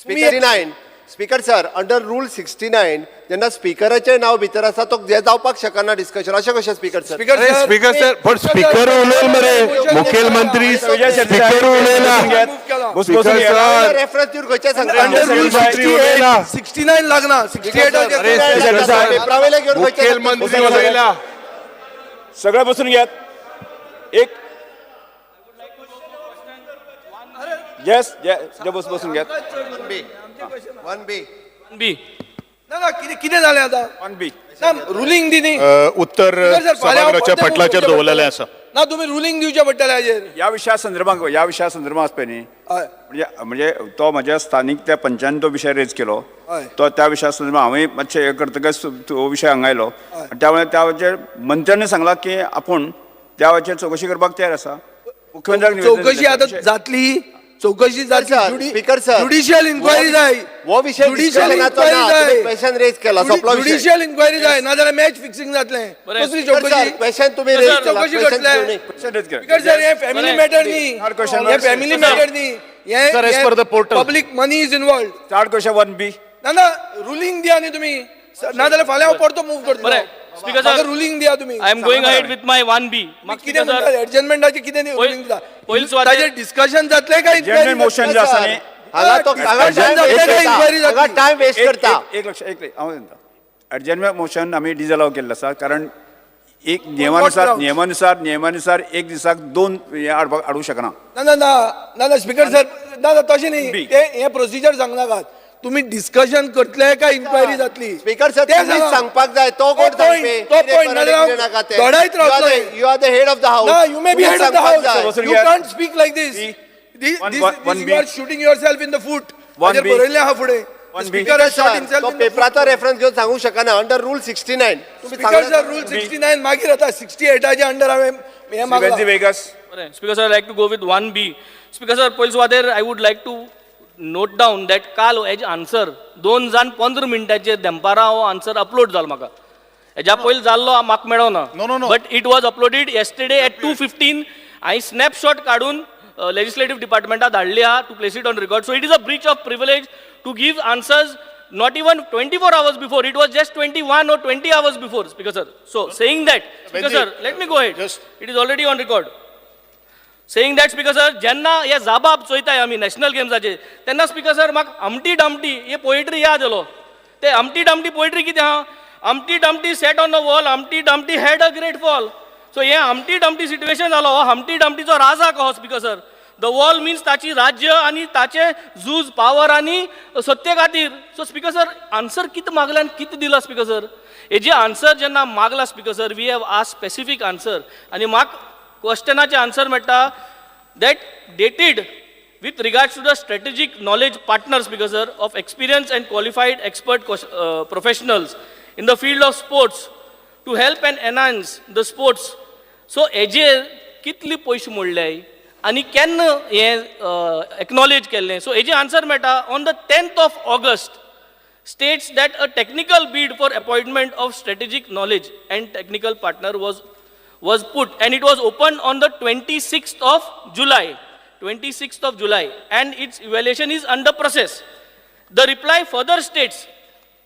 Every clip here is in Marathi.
69 स्पीकर सर अंडर रूल 69 जेन्ना स्पीकराचें नाव भितर आसा तो जे जावपाक शकना डिस्कशन अशें कशें स्पीकर सर स्पीकर सर पण स्पीकर उलयला मरे मुखेलमंत्री स्पीकर उलयला स्पीकर सर रेफरन्स दिवन खंयचे मुखेलमंत्री उलयला 69 लागना 68 पेपरावेले घेवन मुखेलमंत्री उलयला सगळे बसून घ्यात एक येस बसून घ्यात 1B ना कितें जालें आतां 1B ना रुलींग दी न्ही उत्तर सभागृहाच्या पटलाचेर दवरलेले आसा ना तुम्ही रुलींग दिवचे पडटले हाजेर या विशया संदर्भात आसपय न्ही म्हणजे तो माझ्या स्थानिक त्या पंचायतीन तो विषय रेज केलो हय. तो त्या विशया संदर्भात हांवें मातशें हे करतकच तो विशय हांगा आयलो त्यामुळे त्या वेळाचेर मंत्र्यांनी सांगला की आपूण त्या वेळाचेर चौकशी करपाक तयार आसा मुख्यमंत्र्याक निवेदन चौकशी दिलें. आता जातली चौकशी जातली स्पीकर सर ज्युडिशियल इन्क्वायरी जाय वो विषय ज्युडिशियल discussionaचो इन्क्वायरी ना, जाय तुम्ही क्वेश्चन रेज केला सोपलो विषय ज्युडिशियल इन्क्वायरी जाय नाजाल्यार मॅच फिक्सिंग जातलें कसली चौकशी क्वेश्चन तुम्ही रेज केला चौकशी question करतले. तुम्ही- Question raise करा. बिकॉज सर हे फॅमिली मॅटर न्ही Third question, हे sir. फॅमिली मॅटर न्ही Sir, as per the portal. Public money is involve start question 1B ना रुलींग दिया न्ही तुम्ही नाजाल्यार फाल्यां हांव परतो मूव करतलो बरें. Speaker sir, रुलींग दिया तुम्ही I am going ahead with my 1B. कितें म्हणटा एडजमेंटाचे कितें रुलींग दिता पयलीं सुवातेर- ताजेर डिस्कशन जातलें काय जेन्युइन मोशन जे आसा न्ही हांगा तो हांगा Discussion time waste जातलें काय inquiry करता. हांगा जातली? टाइम वेस्ट करता एक लक्ष हांव म्हणटा एडजमेंट मोशन आमी डिजलाव केल्लें आसा कारण एक नियमानुसार एक दिसाक 2 हे हाडू शकना ना स्पीकर सर ना तशें न्ही ते हे प्रोसिजर सांगनाकात तुम्ही डिस्कशन करतले काय इन्क्वायरी जातली स्पीकर सर ते तुम्हीच सांगा. सांगपाक जाय तो कोण तो point, तो point. नाजाल्यार घोडायत रावतलो. You are the head of the house No, you may be head of the house. बसून You घ्या. can't speak like this. One You are shooting yourself in the foot. One हाजेर B. बरयल्लें आहा फुडें. One The B. speaker has shot himself तो in the foot. पेपराचो रेफरन्स घेऊन सांगू शकना अंडर रूल 69 तुम्ही Speaker सांगला- sir, rule 69 मागीर आता 68च्या अंडर हांवें हें मागलां. Siventi Vegas बरें. Speaker sir, I like to go with 1B. Speaker sir, पयलीं सुवातेर I would like to note down that काल हेजे आन्सर 2 जाण 15 मिनटाचेर दनपारां हो आन्सर अपलोड जालो म्हाका हेज्या पयलीं जाल्लो म्हाका मेळो ना No. But it was uploaded yesterday at 2:15 हांवें स्नॅपशॉट काडून लेजिस्लेटिव्ह डिपार्टमेंटाक धाडली आहा to place it on record so it is a breach of privilege to give answers not even 24 hours before, it was just 21 or 20 hours before, Speaker sir. So, saying that, Speaker sir, let me go ahead. It is already on record. Saying that, Speaker sir, जेन्ना हे जाबाब चोयताय आमी नॅशनल गेम्साचे तेन्ना स्पीकर सर म्हाका हमटी डमटी हे पोएट्री याद येलो ते हमटी डमटी पोएट्री कितें आहा हमटी Dumpty set on the wall हमटी Dumpty had a great fall so हे हमटी डमटी सिट्युएशन जालो हो हमटी डमटीचो राजा कहो speaker sir the wall means ताची राज्य आणि ताचे झूज पावर आणि सत्ते खातीर सो स्पीकर सर आन्सर कितें मागले आनी कितें दिला स्पीकर सर हेजे आन्सर जेन्ना मागला speaker sir we have ask specific answer आनी म्हाका क्वेश्चनाचे आन्सर मेळटा that dated with regards to the strategic knowledge partners speaker sir of experienced and qualified expert professionals in the field of sports to help and enhance the sports so हेजेर कितली पयशे मोडले आनी केन्ना हे एक्नॉलेज केल्लें सो हेजे आन्सर मेळटा on the 10th of August states that a technical bid for appointment of strategic knowledge and technical partner was put and it was opened on the 26th of July and its evaluation is under process. The reply further states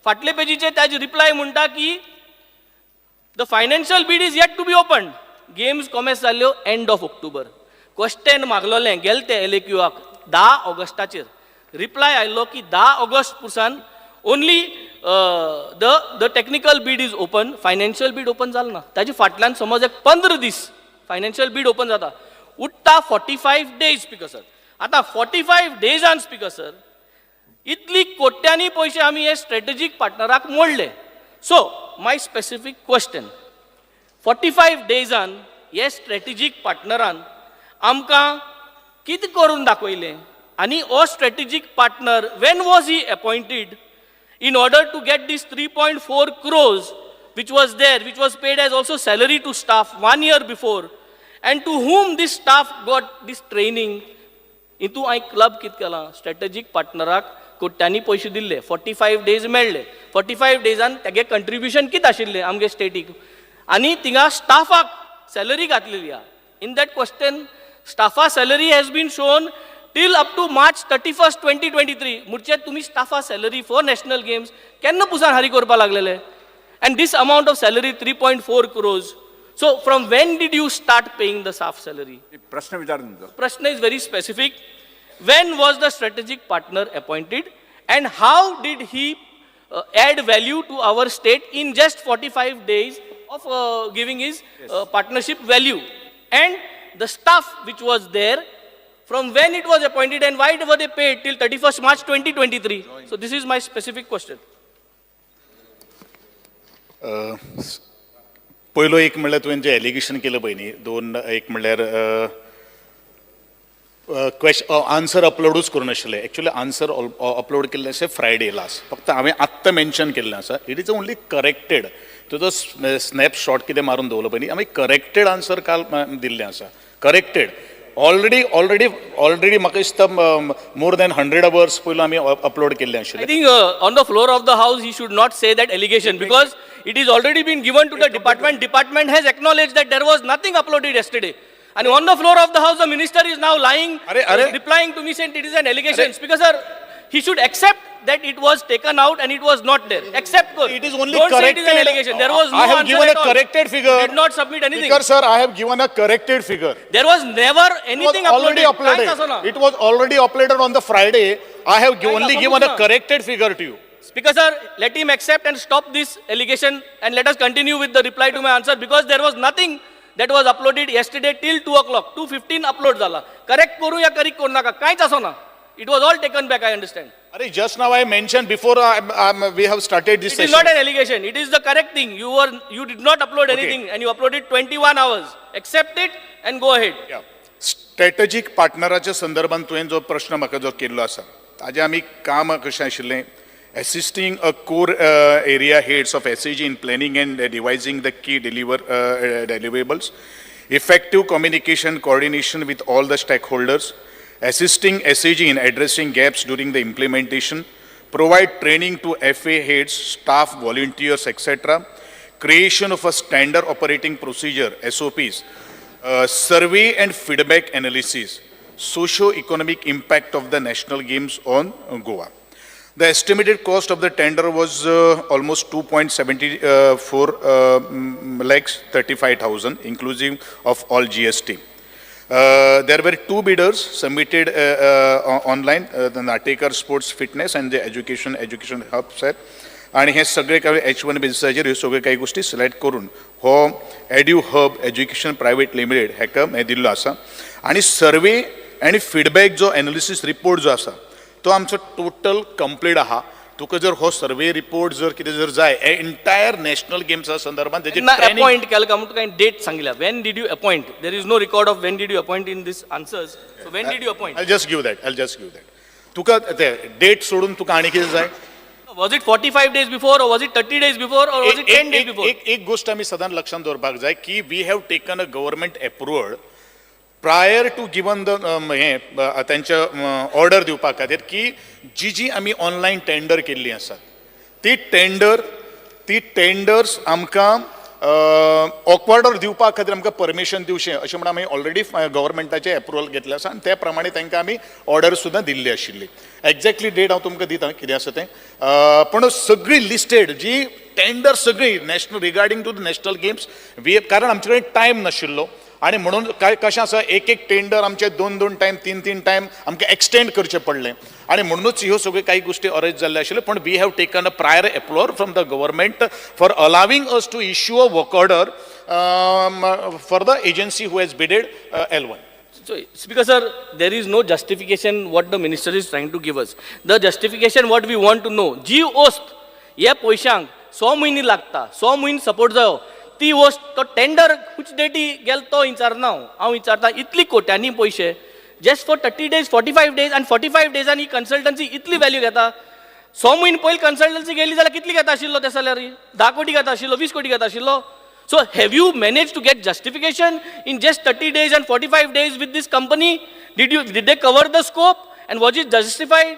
फाटले पेजीचे ताजी रिप्लाय म्हणटा की the financial bid is yet to be opened. Games commence जाल्यो end of October. क्वेश्चन मागलोलें गेल ते एलेक्युआक 10 ऑगस्टाचेर रिप्लाय आयलो की 10 ऑगस्ट पुरसान only the technical bid is open financial bid open जालें ना ताजे फाटल्यान समज एक 15 दीस फायनान्शियल बीड ओपन जाता उठता 45 डेज स्पीकर सर आतां 45 डेजान स्पीकर सर इतली कोट्यांनी पयशे आमी हे स्ट्रेटेजीक पार्टनराक मोडले सो माय स्पेसिफीक क्वेश्चन 45 डेजान हे स्ट्रेटेजीक पार्टनरान आमकां कितें करून दाखयलें आनी हो strategic partner when was he appointed in order to get this 3.4 crores which was there which was paid as also salary to staff 1 year before and to whom this staff got this training into I club kit kela strategic partnerak कोट्यांनी पयशे दिल्ले 45 डेज मेळ्ळे 45 डेजान तेगे कंट्रिब्युशन कित आशिल्लें आमगे स्टेटीक आनी थिंगा स्टाफाक सॅलरी घातलेली आहा इन दॅट क्वेश्चन स्टाफा salary has been shown till up to March 31st, 2023, मुरचे तुम्ही स्टाफा सॅलरी फॉर नॅशनल गेम्स केन्ना पुसान हारी करपा लागलेले? And this amount of salary, 3.4 crores. So from when did you start paying the staff salary? प्रश्न विचार तुमचा. Prashna is very specific. When was the strategic partner appointed and how did he add value to our state in just 45 days of giving his partnership value? And the staff which was there, from when it was appointed and why were they paid till 31st March 2023? So this is my specific question. पयलो एक म्हणल्यार तुवें जें एलिगेशन केलें पळय न्ही, दोन एक म्हणल्यार आन्सर अपलोडूच करूनाशिल्ले. एक्चुअली आन्सर अपलोड केल्लें अशें फ्रायडे लास्ट. फक्त हांवें आत्तां मेन्शन केल्लें आसा. It is only corrected. तुजो स्नॅपशॉट कितें मारून दवरलो पळय न्ही, हांवें करेक्टेड आन्सर काल दिल्लें आसा. करेक्टेड. ऑलरेडी म्हाका दिसता मोर दॅन 100 hours पयलो आमी अपलोड केल्लें I आशिल्लें. think on the floor of the house he should not say that allegation because it is already been given to the department. Department has acknowledged that there was nothing uploaded yesterday. And on the floor of the house, the minister is now lying, replying to me saying it is an allegation. Speaker sir, he should accept that it was taken out and it was not there. Accept. It is only Don't say corrected. it is an allegation. There was no I have answer given at a all. corrected figure. You did not submit anything. Speaker sir, I have given a corrected figure. There was never anything It was already uploaded. Kaहीच असं ना. uploaded. It was already uploaded on the Friday. I have only असं given a ना. corrected figure to you. Speaker sir, let him accept and stop this allegation and let us continue with the reply to my answer because there was nothing that was uploaded yesterday till 2 o'clock. 2:15 upload झाला. Correct करू या correct करू नका. काहीच असं ना. It was all taken back, I understand. Arey, just now I mentioned before we have started this It is session. not an allegation. It is the correct thing. You did not upload anything and you uploaded 21 hours. Accept it and go ahead. Strategic पार्टनराच्या संदर्भात तुवें जो प्रश्न म्हाका जो केल्लो आसा ताजें आमी काम कशें आशिल्लें assisting a core area heads of SAG in planning and devising the key deliverables, effective communication coordination with all the stakeholders, assisting SAG in addressing gaps during the implementation, provide training to FA heads, staff, volunteers, etc., creation of a standard operating procedure, SOPs, survey and feedback analysis, socio-economic impact of the national games on Goa. The estimated cost of the tender was almost 2.74 lakhs 35,000, inclusive of all GST. There were two bidders submitted online, the Natekar Sports Fitness and the Education Hub set. आणि हे सगळे काही H1 बेसिसाचेर ह्यो सगळ्यो काही गोष्टी सिलेक्ट करून हो edu hub education private limited हेका दिल्लो आसा. आणि सर्वे आनी फीडबॅक जो एनालिसीस रिपोर्ट जो आसा तो आमचो टोटल कंप्लीट आहा. तुका जर हो सर्वे रिपोर्ट जर कितें जर जाय एंटायर नॅशनल गेम्सा संदर्भात तेजी ट्रेनिंग अपॉइंट केलं का म्हणून काही डेट सांगितला. When did you appoint? There is no record of when did you appoint in this answers. So when did you appoint? I'll just give that. तुका ते डेट सोडून तुका आनी कितें जाय? Was it 45 days before or was it 30 days before or was it 10 days before? एक गोष्ट आमी सदांच लक्षांत दवरपाक जाय की we have taken a government approval prior to given the हे त्यांच्या ऑर्डर दिवपा खातीर की जी आमी ऑनलायन टेंडर केल्ली आसात ती टेंडर्स आमकां ऑक्वर्डर दिवपा खातीर आमकां परमिशन दिवचें अशें म्हणून आमी ऑलरेडी गव्हर्नमेंटाचें अप्रुवल घेतलें आसा आनी त्या प्रमाणे तांकां आमी ऑर्डर सुद्दां दिल्ली आशिल्ली. एक्झॅक्टली डेट हांव तुमकां दितां कितें आसा तें, पूण सगळी लिस्टेड जी टेंडर सगळी national regarding to the national games कारण आमचे कडेन टायम नाशिल्लो आणि म्हणून काय कशें आसा एक टेंडर आमचे 2 टायम 3 टायम आमकां एक्सटेंड करचें पडलें आणि म्हणूनच ह्यो सगळ्यो काही गोष्टी अरेंज जाल्ले आशिल्ले. पण we have taken a prior approval from the government for allowing us to issue a work order for the agency who has bidded L1. So, Speaker sir, there is no justification what the minister is trying to give us. The justification what we want to know. जी वस्त ह्या पयशांक 100 म्हयने लागता, 100 म्हयने सपोर्ट जायो, ती वस्त तो टेंडर कुछ डेटी गेल तो विचारना हांव विचारता इतली कोट्यांनी पयशे जस्ट फॉर 30 days 45 days आणि 45 days कन्सल्टन्सी इतली व्हॅल्यू घेता. 100 म्हयने पयलीं कन्सल्टन्सी गेली जाल्यार कितली घेता आशिल्लो त्या सॅलरी? 10 कोटी घेता आशिल्लो, 20 कोटी घेता आशिल्लो. So have you managed to get justification in just 30 days and 45 days with this company? Did they cover the scope and was it justified?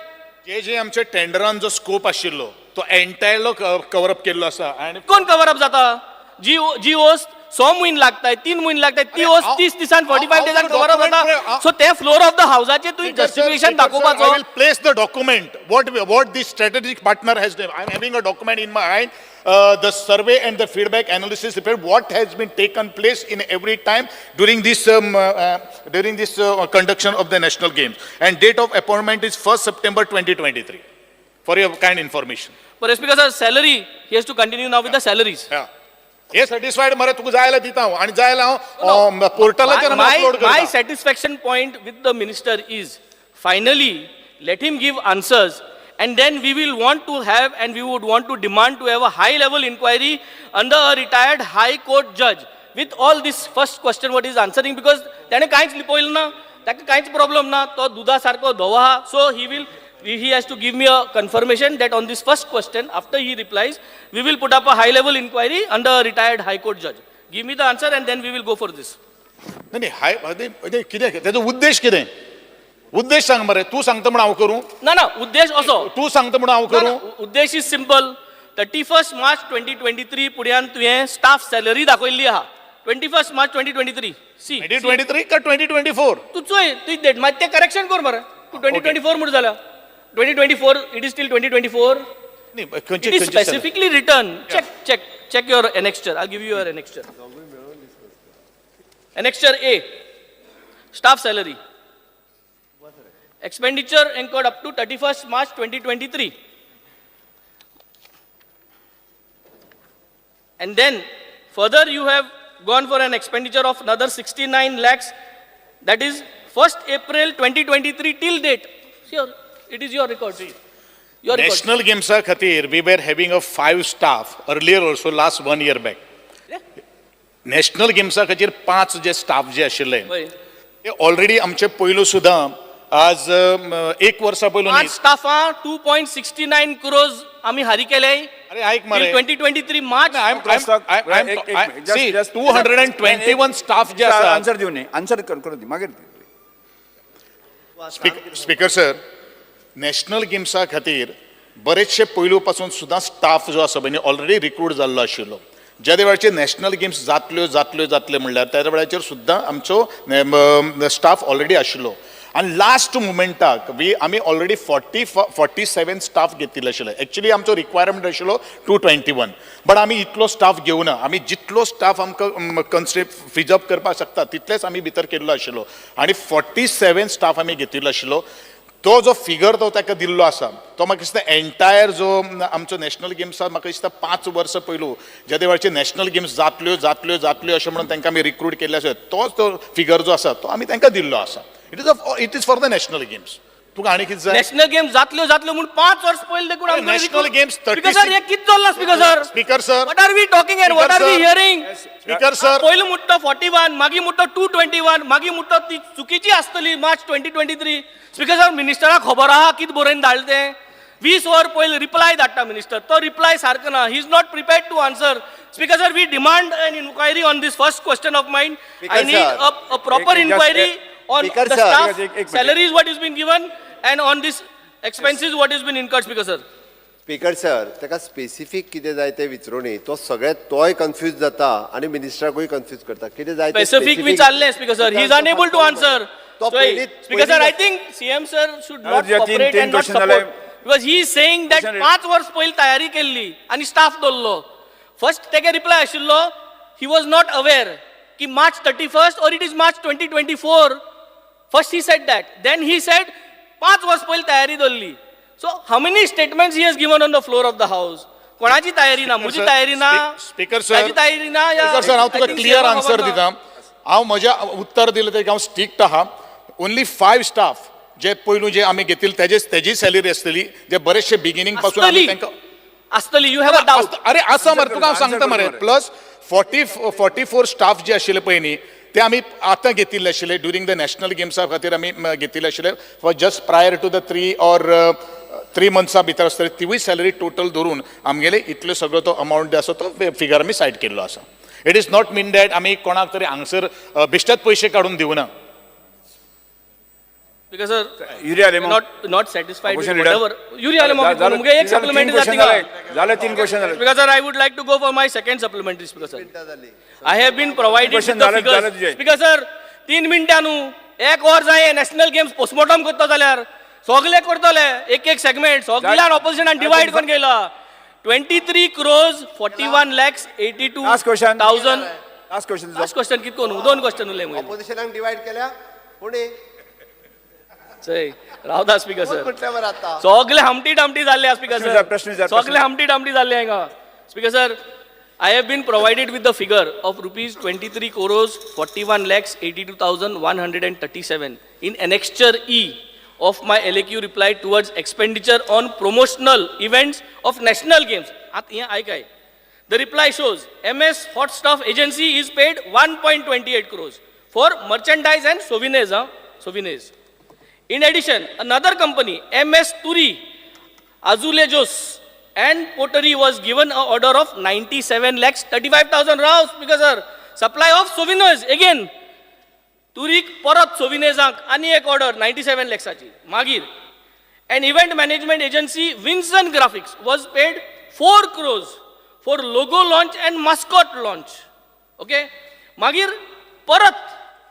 जे आमच्या टेंडरान जो स्कोप आशिल्लो तो एंटायरलो कवर अप केल्लो आसा आणि कोण कवर अप जाता? जी वस्त 100 म्हयन लागताय 3 म्हयन लागताय ती वस्त 30 दिसान 45 डेजान कवर अप जाता सो ते फ्लोर ऑफ द हाऊसाचे तुम्ही जस्टिफिकेशन I दाखोवपाचो will place the document. What the strategic partner has done. I am having a document in my hand. The survey and the feedback analysis report. What has been taken place in every time during this conduction of the national games. And date of appointment is 1st September 2023. For your kind information. but speaker sir salary he has to continue now with the salaries Yeah. हे satisfied मरे तुका जायला दिता हांव आणि जायला हांव पोर्टलाचेर अपलोड my करता. satisfaction point with the minister is finally let him give answers and then we will want to have and we would want to demand to have a high level inquiry under a retired high court judge with all this first question what is answering because त्याने काहीच लिपोइल ना ताका काहीच प्रॉब्लेम ना तो दुधा सारको धवो हा so he has to give me a confirmation that on this first question after he replies we will put up a high level inquiry under a retired high court judge give me the answer and then we will go for this नाही नाही हाय कितें त्याचो उद्देश कितें उद्देश सांग मरे तू सांगता म्हणून हांव करूं ना उद्देश असो तू सांगता म्हणून हांव करूं उद्देश इज सिंपल 31st March 2023 पुढ्यान तुवें स्टाफ सॅलरी दाखयल्ली आहा 21st March 2023 सी 2023 का 2024 तू चोय तू डेट मात ते करेक्शन कर मरे तू 2024 म्हणून जाला 2024 it is till 2024 नाही it is specifically written check your annexure I'll give you your annexure annexure A staff salary expenditure incurred up to 31st March 2023 and then further you have gone for an expenditure of another 69 lakhs that is 1st April 2023 till date sure it is your record your record national गेम्सा खातीर we were having a 5 staff earlier also last 1 year back national गेम्सा खातीर 5 जे स्टाफ जे आशिल्ले होय. ते ऑलरेडी आमचे पयलू सुद्दां आज 1 वर्सा पयलू पाच स्टाफा 2.69 crores आम्ही हारी केले अरे ऐक मरे 2023 मार्च see 221 स्टाफ जे आसा आन्सर दिवन आन्सर करू दी मागीर स्पीकर सर नॅशनल गेम्सा खातीर बरेचशे पयलू पासून सुद्दां स्टाफ जो आसा पळय ऑलरेडी रिक्रूट जाल्लो आशिल्लो ज्या वेळाचेर नॅशनल गेम्स जातले म्हणल्यार त्या वेळाचेर सुद्दां आमचो स्टाफ ऑलरेडी आशिल्लो आनी लास्ट मुमेंटाक आमी ऑलरेडी 47 स्टाफ घेतिल्ले आशिल्ले एक्चुअली आमचो रिक्वायरमेंट आशिल्लो 221 बट आमी इतलो स्टाफ घेवना आमी जितलो स्टाफ आमकां फिज अप करपाक शकता तितलेच आमी भितर केल्लो आशिल्लो आनी 47 स्टाफ आमी घेतिल्लो आशिल्लो तो जो फिगर तो ताका दिल्लो आसा तो म्हाका दिसता एंटायर जो आमचो नॅशनल गेम्स आसा म्हाका दिसता 5 वर्सां पयलू ज्या वेळाचेर नॅशनल गेम्स जातल्यो अशें म्हणून तांकां आमी रिक्रूट केल्ले आसा तोच तो फिगर जो आसा तो आमी तांकां दिल्लो आसा it is for the national games तुका आनी कितें जाय नॅशनल गेम्स जातल्यो म्हणून 5 वर्ष पयले देखून आमकां नॅशनल गेम्स स्पीकर सर हे कित चल्ला speaker sir speaker sir what are we talking and what are we hearing speaker sir पयलो मुट्टो 41 मागीर मुट्टो 221 मागीर मुट्टो ती चुकीची आसतली मार्च 2023 स्पीकर सर मिनिस्टराक खबर आहा कित बरोवन धाडलें तें 20 वर पयले रिप्लाय धाडटा मिनिस्टर तो रिप्लाय सारको ना he is not prepared to answer speaker sir we demand an inquiry on this first question of mind I need a proper inquiry on Speaker the sir, staff salaries what has been given and on this expenses what has been incurred speaker sir speaker sir ताका स्पेसिफीक कितें जाय तें विचारूनी तो सगळ्यात तोय कन्फ्यूज जाता आनी मिनिस्टराकूय कन्फ्यूज करता कितें जाय तें specific विचारले speaker sir he is unable to answer तो so speaker sir I think CM sir should not अर्ज तीन- cooperate तीन and not question support झाले. because he is saying that Question 5 वर्ष पयली तयारी केल्ली आनी स्टाफ दवरलो फर्स्ट तेगे रिप्लाय आशिल्लो he was not aware की March 31st or it is March 2024 first he said that then he said 5 वर्ष पयली तयारी दवरली so how many statements he has given on the floor of the house कोणाची तयारी ना म्हजी तयारी ना स्पीकर सर ताची तयारी ना या स्पीकर सर हांव I Tuka think clear CM answer खबर ना. दिता हांव म्हज्या उत्तर दिलें तें हांव स्ट्रिक्ट आहा ओन्ली 5 स्टाफ जे पयलू जे आमी घेतिल्ले तेजी सॅलरी आसतली जे बरेचशे बिगिनींग पासून आमी तांकां आसतली यू हॅव अ डाऊट अरे आसा मरे तुका हांव सांगता मरे प्लस 44 स्टाफ जे आशिल्ले पळय न्ही ते आमी आतां घेतिल्ले आशिल्ले ड्युरींग द नॅशनल गेम्सा खातीर आमी घेतिल्ले आशिल्ले for just prior to the 3 months भितर आसतली तिवूय सॅलरी टोटल धरून आमगेले इतलो सगळो तो अमावंट जो आसा तो फिगर आमी सायड केल्लो आसा it is not mean that आमी कोणाक तरी हांगसर बेश्टेच पयशे काडून दिवना Speaker sir, युरिया आले मग not satisfied with Opposition leader. whatever. Yuri आले मग मुझे एक supplementary जाती का? झाले 3 क्वेश्चन झाले. Speaker sir, I would like to go for my second supplementary, Speaker sir. I have been provided with Question the झाले figures. तुझे. Speaker sir, 3 मिनटां न्हू, 1 वर जाय national games postmortem करता जाल्यार सगळे करतले एक सेगमेंट सगळ्यान ऑपोजिशनान डिवाइड करून गेला. 23 crores 41 lakhs 82,000. Last question last question कितको न्हू 2 क्वेश्चन उरले मुगे. ऑपोजिशनाक डिवाइड केल्या कोणी चय रावदा स्पीकर सर. कुठल्यावर आता सगळे हमटी डामटी जाल्ले स्पीकर प्रश्न सर. विचार. सगळे हमटी डामटी जाल्ले हांगा. Speaker sir, I have been provided with the figure of rupees 23 crores 41 lakhs 82,137 in annexure E of my LAQ reply towards expenditure on promotional events of national games. आता here ऐकाय. The reply shows MS Hot Stuff Agency is paid 1.28 crores for merchandise and souvenirs. Souvenirs. In addition, another company, MS Turi Azulejos and Pottery was given an order of 97 lakhs 35,000 rounds because sir, supply of souvenirs again. Turik Parat souvenirs आणि एक order 97 lakhsची. Magir. An event management agency, Vincent Graphics, was paid 4 crores for logo launch and mascot launch. Okay? Magir Parat.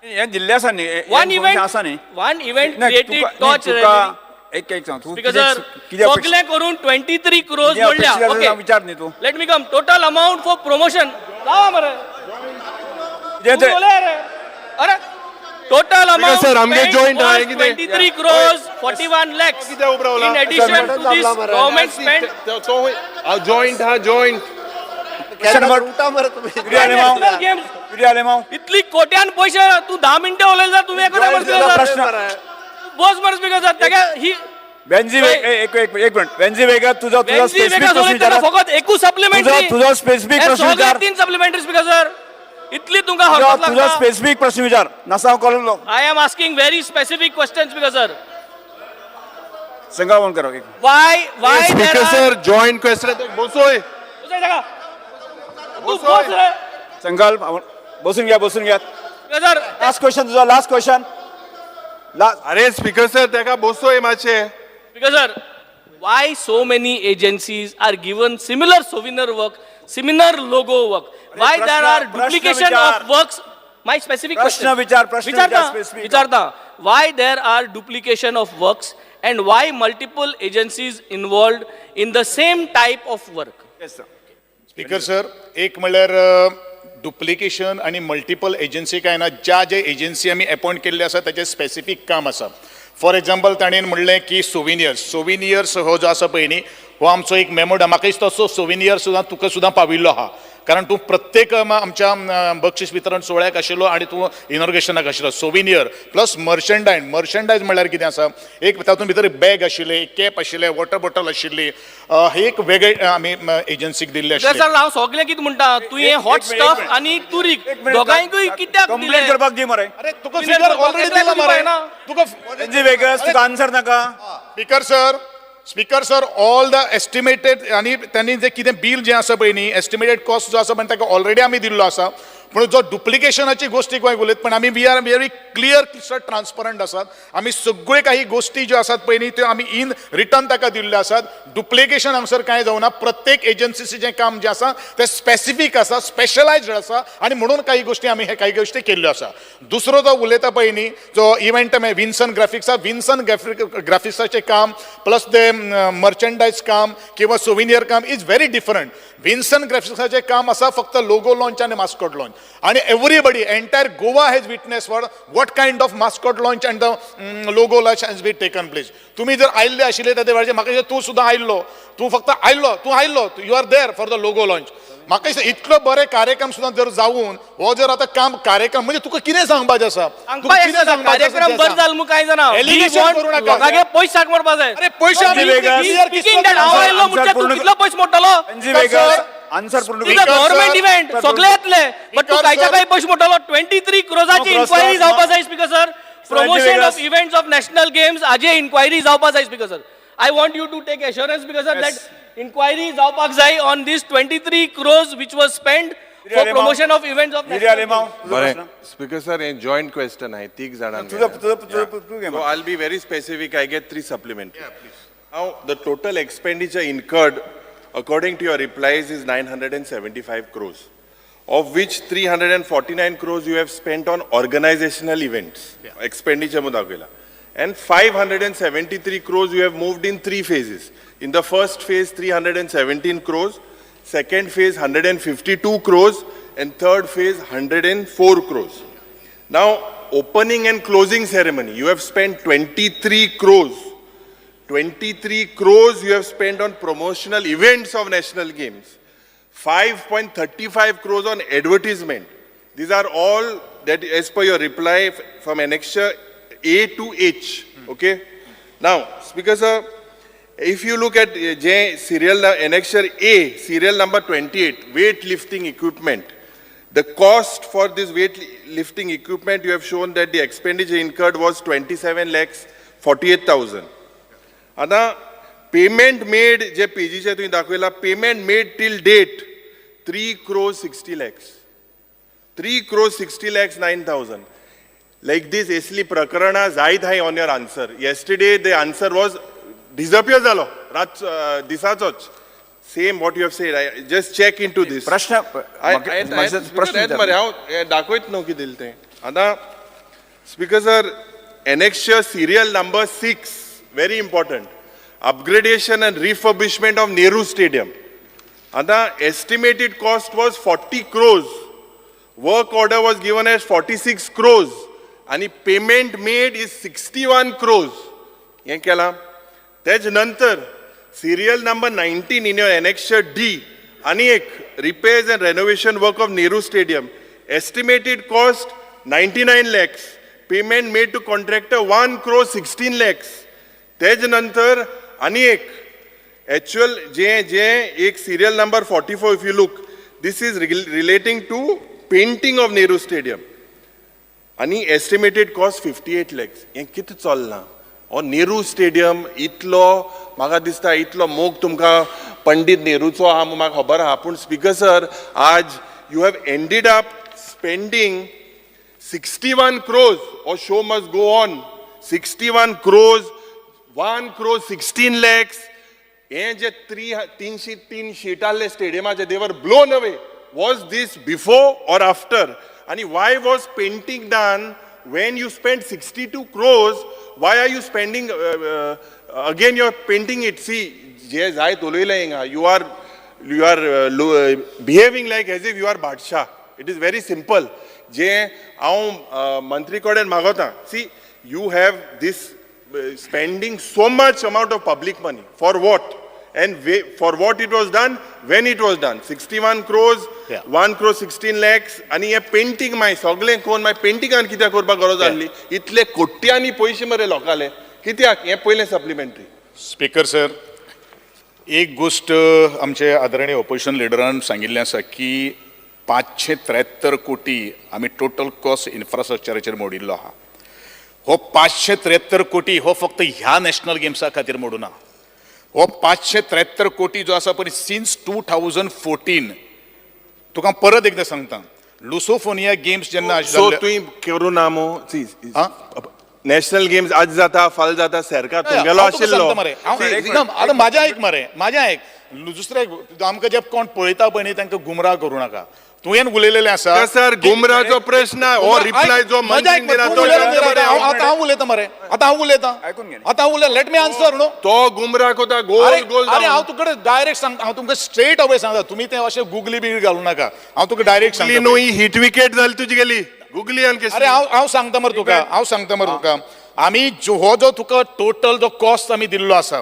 हे दिल्ली असा न्ही One event, असा न्ही one event नाही, created तुका- torch नाही, revenue. तुका एक सांग तू Because किती- sir, किती अपेक्षा- सगळे करून 23 crores किती बोलल्या. अपेक्षा Okay. विचार न्ही तू Let me come. Total amount for promotion. लावा मरे. जे तू बोले रे. अरे. Total amount sir, आमगे spent joint आहे was किती? 23 crores 41 lakhs. In addition to this, government spent joint हा जॉईंट कॅनवर उठा मरे तुम्ही युरिया आले मग national games. युरिया आले मग इतली कोट्यान पैसे तू 10 मिनिटं उलयला जा तुम्ही एखाद्या तुझा प्रश्न बस मरे स्पीकर सर त्याच्या ही वेंजी एक मिनिट वेंजी वेगा तुझा वेन्सी स्पेसिफिक वेगळा प्रश्न सोडून त्यांना विचार फकत एकूच सप्लिमेंटरी तुझा स्पेसिफिक प्रश्न विचार 3 सप्लिमेंटरी स्पीकर सर इतली तुमका हरकत तुझा लागता स्पेसिफिक प्रश्न विचार नसाव call I am asking very specific questions because sir संगा फोन करो एक why speaker there are sir joint question बोलतोय तुझ्या जागा तू बोस रे संगाल बसून घ्या Because sir लास्ट क्वेश्चन तुझा लास्ट क्वेश्चन अरे स्पीकर सर त्याका बोलतोय मातशे because sir why so many agencies are given similar souvenir work similar logo work why प्रश्न- there are प्रश्न duplication विचार. of works my specific प्रश्न question विचार, प्रश्न विचार, विचारता specific. विचारता why there are duplication of works and why multiple agencies involved in the same type of work speaker sir एक म्हणल्यार डुप्लिकेशन आणि मल्टिपल एजन्सी काय ना ज्या एजन्सी आमी अपॉइंट केल्ले आसा ताचें स्पेसिफीक काम आसा फॉर एक्झाम्पल ताणें म्हणलें की सोविनियर्स हो जो आसा पळय न्ही हो आमचो एक मेमोड म्हाका दिसता तसो सोविनियर सुद्दां तुका सुद्दां पाविल्लो आहा कारण तूं प्रत्येक आमच्या बक्षीस वितरण सोहळ्याक आशिल्लो आनी तूं इनॉर्गेशनाक आशिल्लो सोविनियर प्लस मर्चंडायज म्हणल्यार कितें आसा एक तातूंत भितर बॅग आशिल्ले कॅप आशिल्ले वॉटर बॉटल आशिल्ली हे एक वेगळे आमी एजन्सीक दिल्ले आशिल्ले सर हांव सगळें कितें म्हणटा तुवें हॉट स्टफ आनी तुरीक दोगांयकूय कित्याक कंप्लेंट दिलें करपाक दी मरे अरे तुका तुवें figure already दिला मरे तुका वेंजी वेगस तुका आन्सर नाका speaker sir all the estimated आणि त्यांनी जे कितें बिल जें आसा पळय न्ही एस्टिमेटेड कॉस्ट जो आसा पण ताका ऑलरेडी आमी दिल्लो आसा पूण जो डुप्लिकेशनाची गोश्टी गोंय उलयत पण आमी we are very clear transparent आसात आमी सगळे काही गोश्टी ज्यो आसात पळय न्ही त्यो आमी इन रिटर्न ताका दिल्ल्यो आसात डुप्लिकेशन हांगसर कांय जावना प्रत्येक एजन्सीचें जें काम जें आसा तें स्पेसिफीक आसा स्पेशलायज्ड आसा आनी म्हणून काही गोश्टी आमी हे काही गोश्टी केल्ल्यो आसा दुसरो जो उलयता पळय न्ही जो इव्हेंट विन्सन ग्राफिक्साचें काम प्लस ते मर्चंडायज काम किंवा सोविनियर काम इज व्हेरी डिफरंट विन्सन ग्राफिक्साचें काम आसा फक्त लोगो लॉन्च आनी मास्कॉट लॉन्च आणि everybody entire Goa has witness for what kind of mascot launch and the logo launch has been taken place तुम्ही जर आयिल्ले आशिल्ले त्या वेळाचेर म्हाका दिसता तूं सुद्दां आयिल्लो तूं फक्त आयिल्लो you are there for the logo launch म्हाका दिसता इतलो बरे कार्यक्रम सुद्दां जर जावन हो जर आतां काम कार्यक्रम म्हणजे तुका कितें सांगपाचें आसा कार्यक्रम बंद जाल मू काय जाणा Allegation करू नाका. लोकांगे पयस साक मारपा जाय अरे पयशे आमी Speaking that हांव आयलो म्हणजे तूं कितलो पयस मोडटलो वेंजी वेगस आन्सर पूर्ण तुझा गव्हर्नमेंट इव्हेंट सगळे येतले बट तू कायच्या काही पयस मोडटलो 23 क्रोजाची इन्क्वायरी जावपा जाय speaker sir promotion of events of national games हाजे इन्क्वायरी जावपा जाय speaker sir I want you to take assurance speaker sir that inquiry जावपाक जाय on these 23 crores which was spent for promotion of events of Nidhi national आले माव games. तुझा बरें प्रश्न? Speaker sir, a joint question आहे तीग जाणांक. तू घे So मग. I'll be very specific. I get 3 supplementary. Yeah, please. Now the total expenditure incurred, according to your replies, is 975 crores, of which 349 crores you have spent on organizational events. Expenditure mu दाखवला. And 573 crores you have moved in 3 phases. In the first phase, 317 crores. Second phase, 152 crores. And third phase, 104 crores. Now, opening and closing ceremony, you have spent 23 crores. 23 crores you have spent on promotional events of national games. 5.35 crores on advertisement. These are all that as per your reply from annexure A to H. Okay? Now, Speaker sir, if you look at annexure A, serial number 28, weightlifting equipment, the cost for this weightlifting equipment, you have shown that the expenditure incurred was 27 lakhs 48,000. आता payment made, जे पेजीचे तुम्ही दाखवला, payment made till date, 3 crores 60 lakhs. 3 crores 60 lakhs 9,000. Like this, असली प्रकरणा जायत हाय on your answer. Yesterday, the answer was disappear जालो, दिसाचोच. Same what you have said. I just check into this. प्रश्न प्रश्न दाखवत न्हू कितें दिलें तें. आता Speaker sir, annexure serial number 6, very important. Upgradation and refurbishment of Nehru Stadium. Ada estimated cost was 40 crores. Work order was given as 46 crores. And payment made is 61 crores. Yen kela. Tej nantar, serial number 19 in your annexure D, Anik, repairs and renovation work of Nehru Stadium. Estimated cost 99 lakhs. Payment made to contractor 1 crore 16 lakhs. तेज नंतर आणि एक actual एक serial number 44 if you look, this is relating to painting of Nehru Stadium आणि estimated cost 58 lakhs. हे किती चलना और नेहरू स्टेडियम इतलो म्हाका दिसता इतलो मोग तुमकां पंडित नेहरूचो आहा म्हाका खबर आहा पूण स्पीकर सर आज you have ended up spending 61 crores or show must go on. 61 crores 1 crore 16 lakhs. हे जे 303 sheet आले स्टेडियमाचे, they were blown away. Was this before or after? And why was painting done when you spent 62 crores? Why are you spending again? You're painting it. See, जे जाय तोलयले हिंगा, you are behaving like as if you are Badshah. It is very simple. जे हांव मंत्री कडेन मागोता. See, you have this. Spending so much amount of public money for what and for what it was done, when it was done. 61 crores, 1 crore 16 lakhs आणि हे पेंटिंग माय सगळे कोण माय पेंटिंगान कित्याक करपाक गरज आसली इतले कोट्यांनी पयशे मरे लोकाले कित्याक हे पयले सप्लिमेंटरी. स्पीकर सर, एक गोष्ट आमचे आदरणीय ऑपोजिशन लिडरान सांगिल्लें आसा की 573 कोटी आमी टोटल कॉस्ट इन्फ्रास्ट्रक्चराचेर मोडिल्लो आहा. हो 573 कोटी हो फक्त ह्या नॅशनल गेम्सा खातीर मोडूना. हो 573 कोटी जो आसा पळय सिन्स 2014 तुका परत एकदा सांगता लुसोफोनिया गेम्स जेन्ना सो तुवें करूं ना मो नॅशनल गेम्स आज जाता फाल जाता सरकार तुमगेलो आशिल्लो. आतां म्हाजें आयक आयक दुसरे आमकां जे कोण पळयता पळय न्ही तांकां गुमराह करूं नाका. तुवें उलयलेलें आसा सर गुमराहचो प्रश्न हो रिप्लाय जो मंत्रीन दिला तो हांव उलयतां मरे आतां हांव उलय लेट मी आन्सर न्हू. तो गुमराह कोता गोल गोल अरे हांव तुका डायरेक्ट सांगता हांव तुमकां स्ट्रेट अवे सांगता तुमी ते अशें गुगली बी घालूं नाका. हांव तुका डायरेक्ट सांगता न्हू ही हिट विकेट जाली तुजी गेली गुगली आनी अरे हांव सांगता मरे तुका आमी हो जो तुका टोटल जो कॉस्ट आमी दिल्लो आसा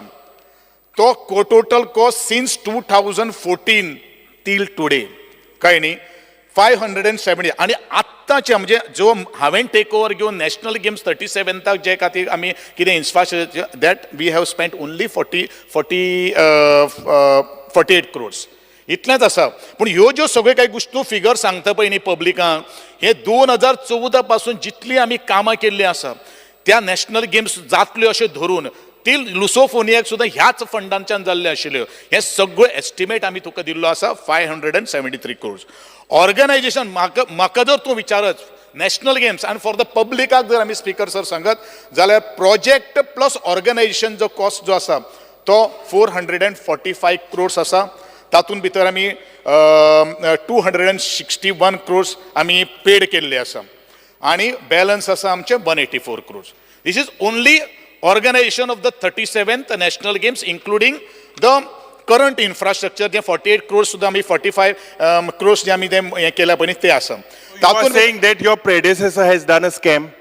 तो total cost since 2014 till today काय न्ही 570 आणि आत्ताचे म्हणजे जो हांवें टेक ओवर घेवन नॅशनल गेम्स 37th जे खातीर आमी कितें infrastructure that we have spent only 48 crores इतलेंच आसा. पूण ह्यो ज्यो सगळ्यो काही गोश्टी फिगर सांगता पळय न्ही पब्लिकांक हे 2014 पासून जितली आमी कामां केल्ली आसा त्या नॅशनल गेम्स जातल्यो अशें धरून ती लुसोफोनियाक सुद्दां ह्याच फंडांच्यान जाल्ले आशिल्ल्यो हे सगळो एस्टिमेट आमी तुका दिल्लो आसा 573 crores. ऑर्गनायझेशन म्हाका जर तूं विचारत नॅशनल गेम्स आनी फॉर द पब्लिकाक जर आमी स्पीकर सर सांगत जाल्यार प्रोजेक्ट प्लस ऑर्गनायझेशन जो कॉस्ट जो आसा तो 445 crores आसा. तातूंत भितर आमी 261 crores आमी पेड केल्ले आसा आनी बॅलन्स आसा आमचे 184 crores. This is only organization of the 37th national games, including the current infrastructure. जे 48 crores सुद्धा आम्ही 45 crores जे आम्ही ते केल्या पण ते आसा. You are saying that your predecessor has done a scam?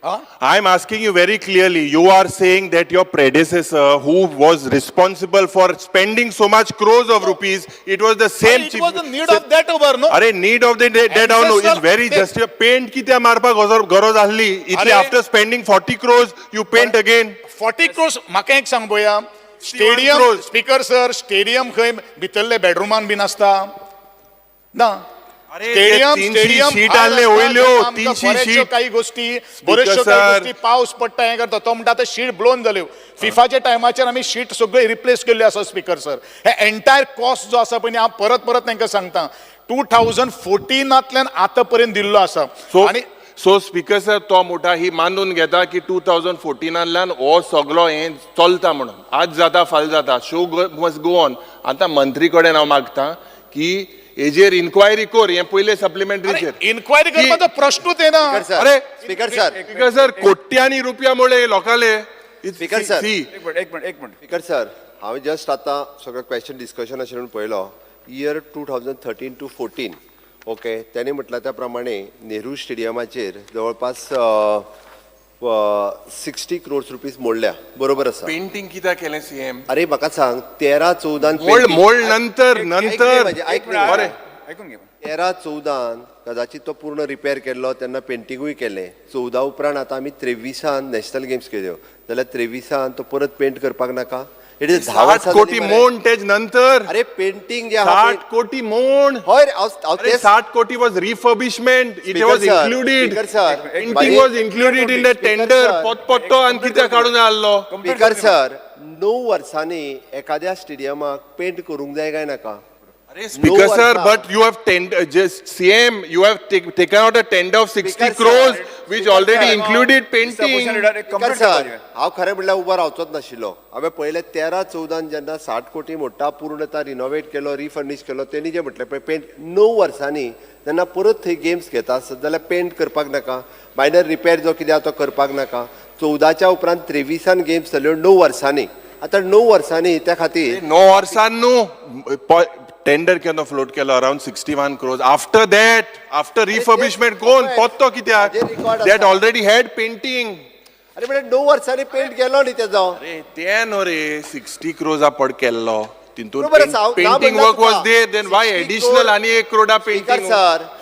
I am asking you very clearly. You are saying that your predecessor, who was responsible for spending so much crores of rupees, it was the same It was the need of that over, no? अरे need of the dead hour is very just. Paint किती मारपाक गरज आसली इतली अरे. after spending 40 crores you paint again. 40 crores म्हाका एक सांग बोया stadium crores. Speaker sir stadium खंय भितरले बेडरुमान बीन आसता ना अरे, ते 300 शीट आणले वयल्यो, 300 शीट. काही गोष्टी बऱ्याचशो sir. काही गोष्टी पावस पडटा हे करता तो म्हणटा शीट ब्लोन जाल्यो फिफाच्या टायमाचेर आमी शीट सगळे रिप्लेस केल्ले आसा स्पीकर सर. हे एंटायर कॉस्ट जो आसा पळय हांव परत तांकां सांगता 2014 आतां पर्यंत दिल्लो आसा. आणि सो स्पीकर सर तो मोठा ही मानून घेता की 2014 हो सगळो हे चलता म्हणून आज जाता फाल जाता शो मस्ट गो ऑन. आता मंत्री कडेन हांव मागता की हेजेर इन्क्वायरी कर हे पयले सप्लिमेंटरीचेर इन्क्वायरी करपाचो प्रश्नूच येना. अरे स्पीकर सर स्पीकर सर कोट्यांनी रुपया मोडले लोकांले. Speaker sir. एक मिनिट स्पीकर सर हांवें जस्ट आतां सगळं क्वेश्चन डिस्कशन अशें म्हणून पळयलो इयर 2013 to 14 ओके त्यांनी म्हटलं त्या प्रमाणे नेहरू स्टेडियमाचेर जवळपास 60 crores रुपीज मोडल्या बरोबर आसा. पेंटिंग कित्याक केलें सीएम? अरे म्हाका सांग 13-14 मोड नंतर बरें 13-14 कदाचित तो पूर्ण रिपेअर केल्लो तेन्ना पेंटिंगूय केलें 14 उपरांत आतां आमी 23 नॅशनल गेम्स केल्यो जाल्यार 23 तो परत पेंट करपाक नाका. इट इज 60 कोटी मोड तेज नंतर. अरे पेंटिंग जे 60 कोटी मोड. होय अरे 60 कोटी was refurbishment. It Speaker was sir, included. Speaker sir, Painting was included in the tender. पटतो आणि कित्याक काढून हाडलो? स्पीकर सर 9 वर्सांनी एखाद्या स्टेडियमाक पेंट करूंक जाय काय नाका. Speaker sir, but you have just CM, you have taken out a tender of 60 Speaker sir. crores which Speaker already sir. included painting. Speaker sir हांव खरें म्हणल्यार उबो रावचोच नाशिल्लो. हांवें पयले 13-14 जेन्ना 60 कोटी मोडटा पूर्णता रिनोवेट केलो रिफर्निश केलो तेणी जे म्हटलें पळय पेंट 9 वर्सांनी तेन्ना परत थंय गेम्स घेता आसत जाल्यार पेंट करपाक नाका मायनर रिपेर जो कितें तो करपाक नाका. 14च्या उपरांत 23 गेम्स जाल्यो 9 वर्सांनी. आतां 9 वर्सांनी त्या खातीर 9 वर्सांनी टेंडर केन्ना फ्लोट केलो around 61 crores. After that, after refurbishment कोण पत्तो कित्याक? That already had painting. अरे म्हणजे 9 वर्सांनी पेंट गेलो न्ही तेजो. अरे ते नो रे 60 crores पड केल्लो तितून बरोबर आसा. हांव पेंटिंग म्हणटा वर्क तुका, was there then why 60 additional crore- आणि 1 crore पेंटिंग.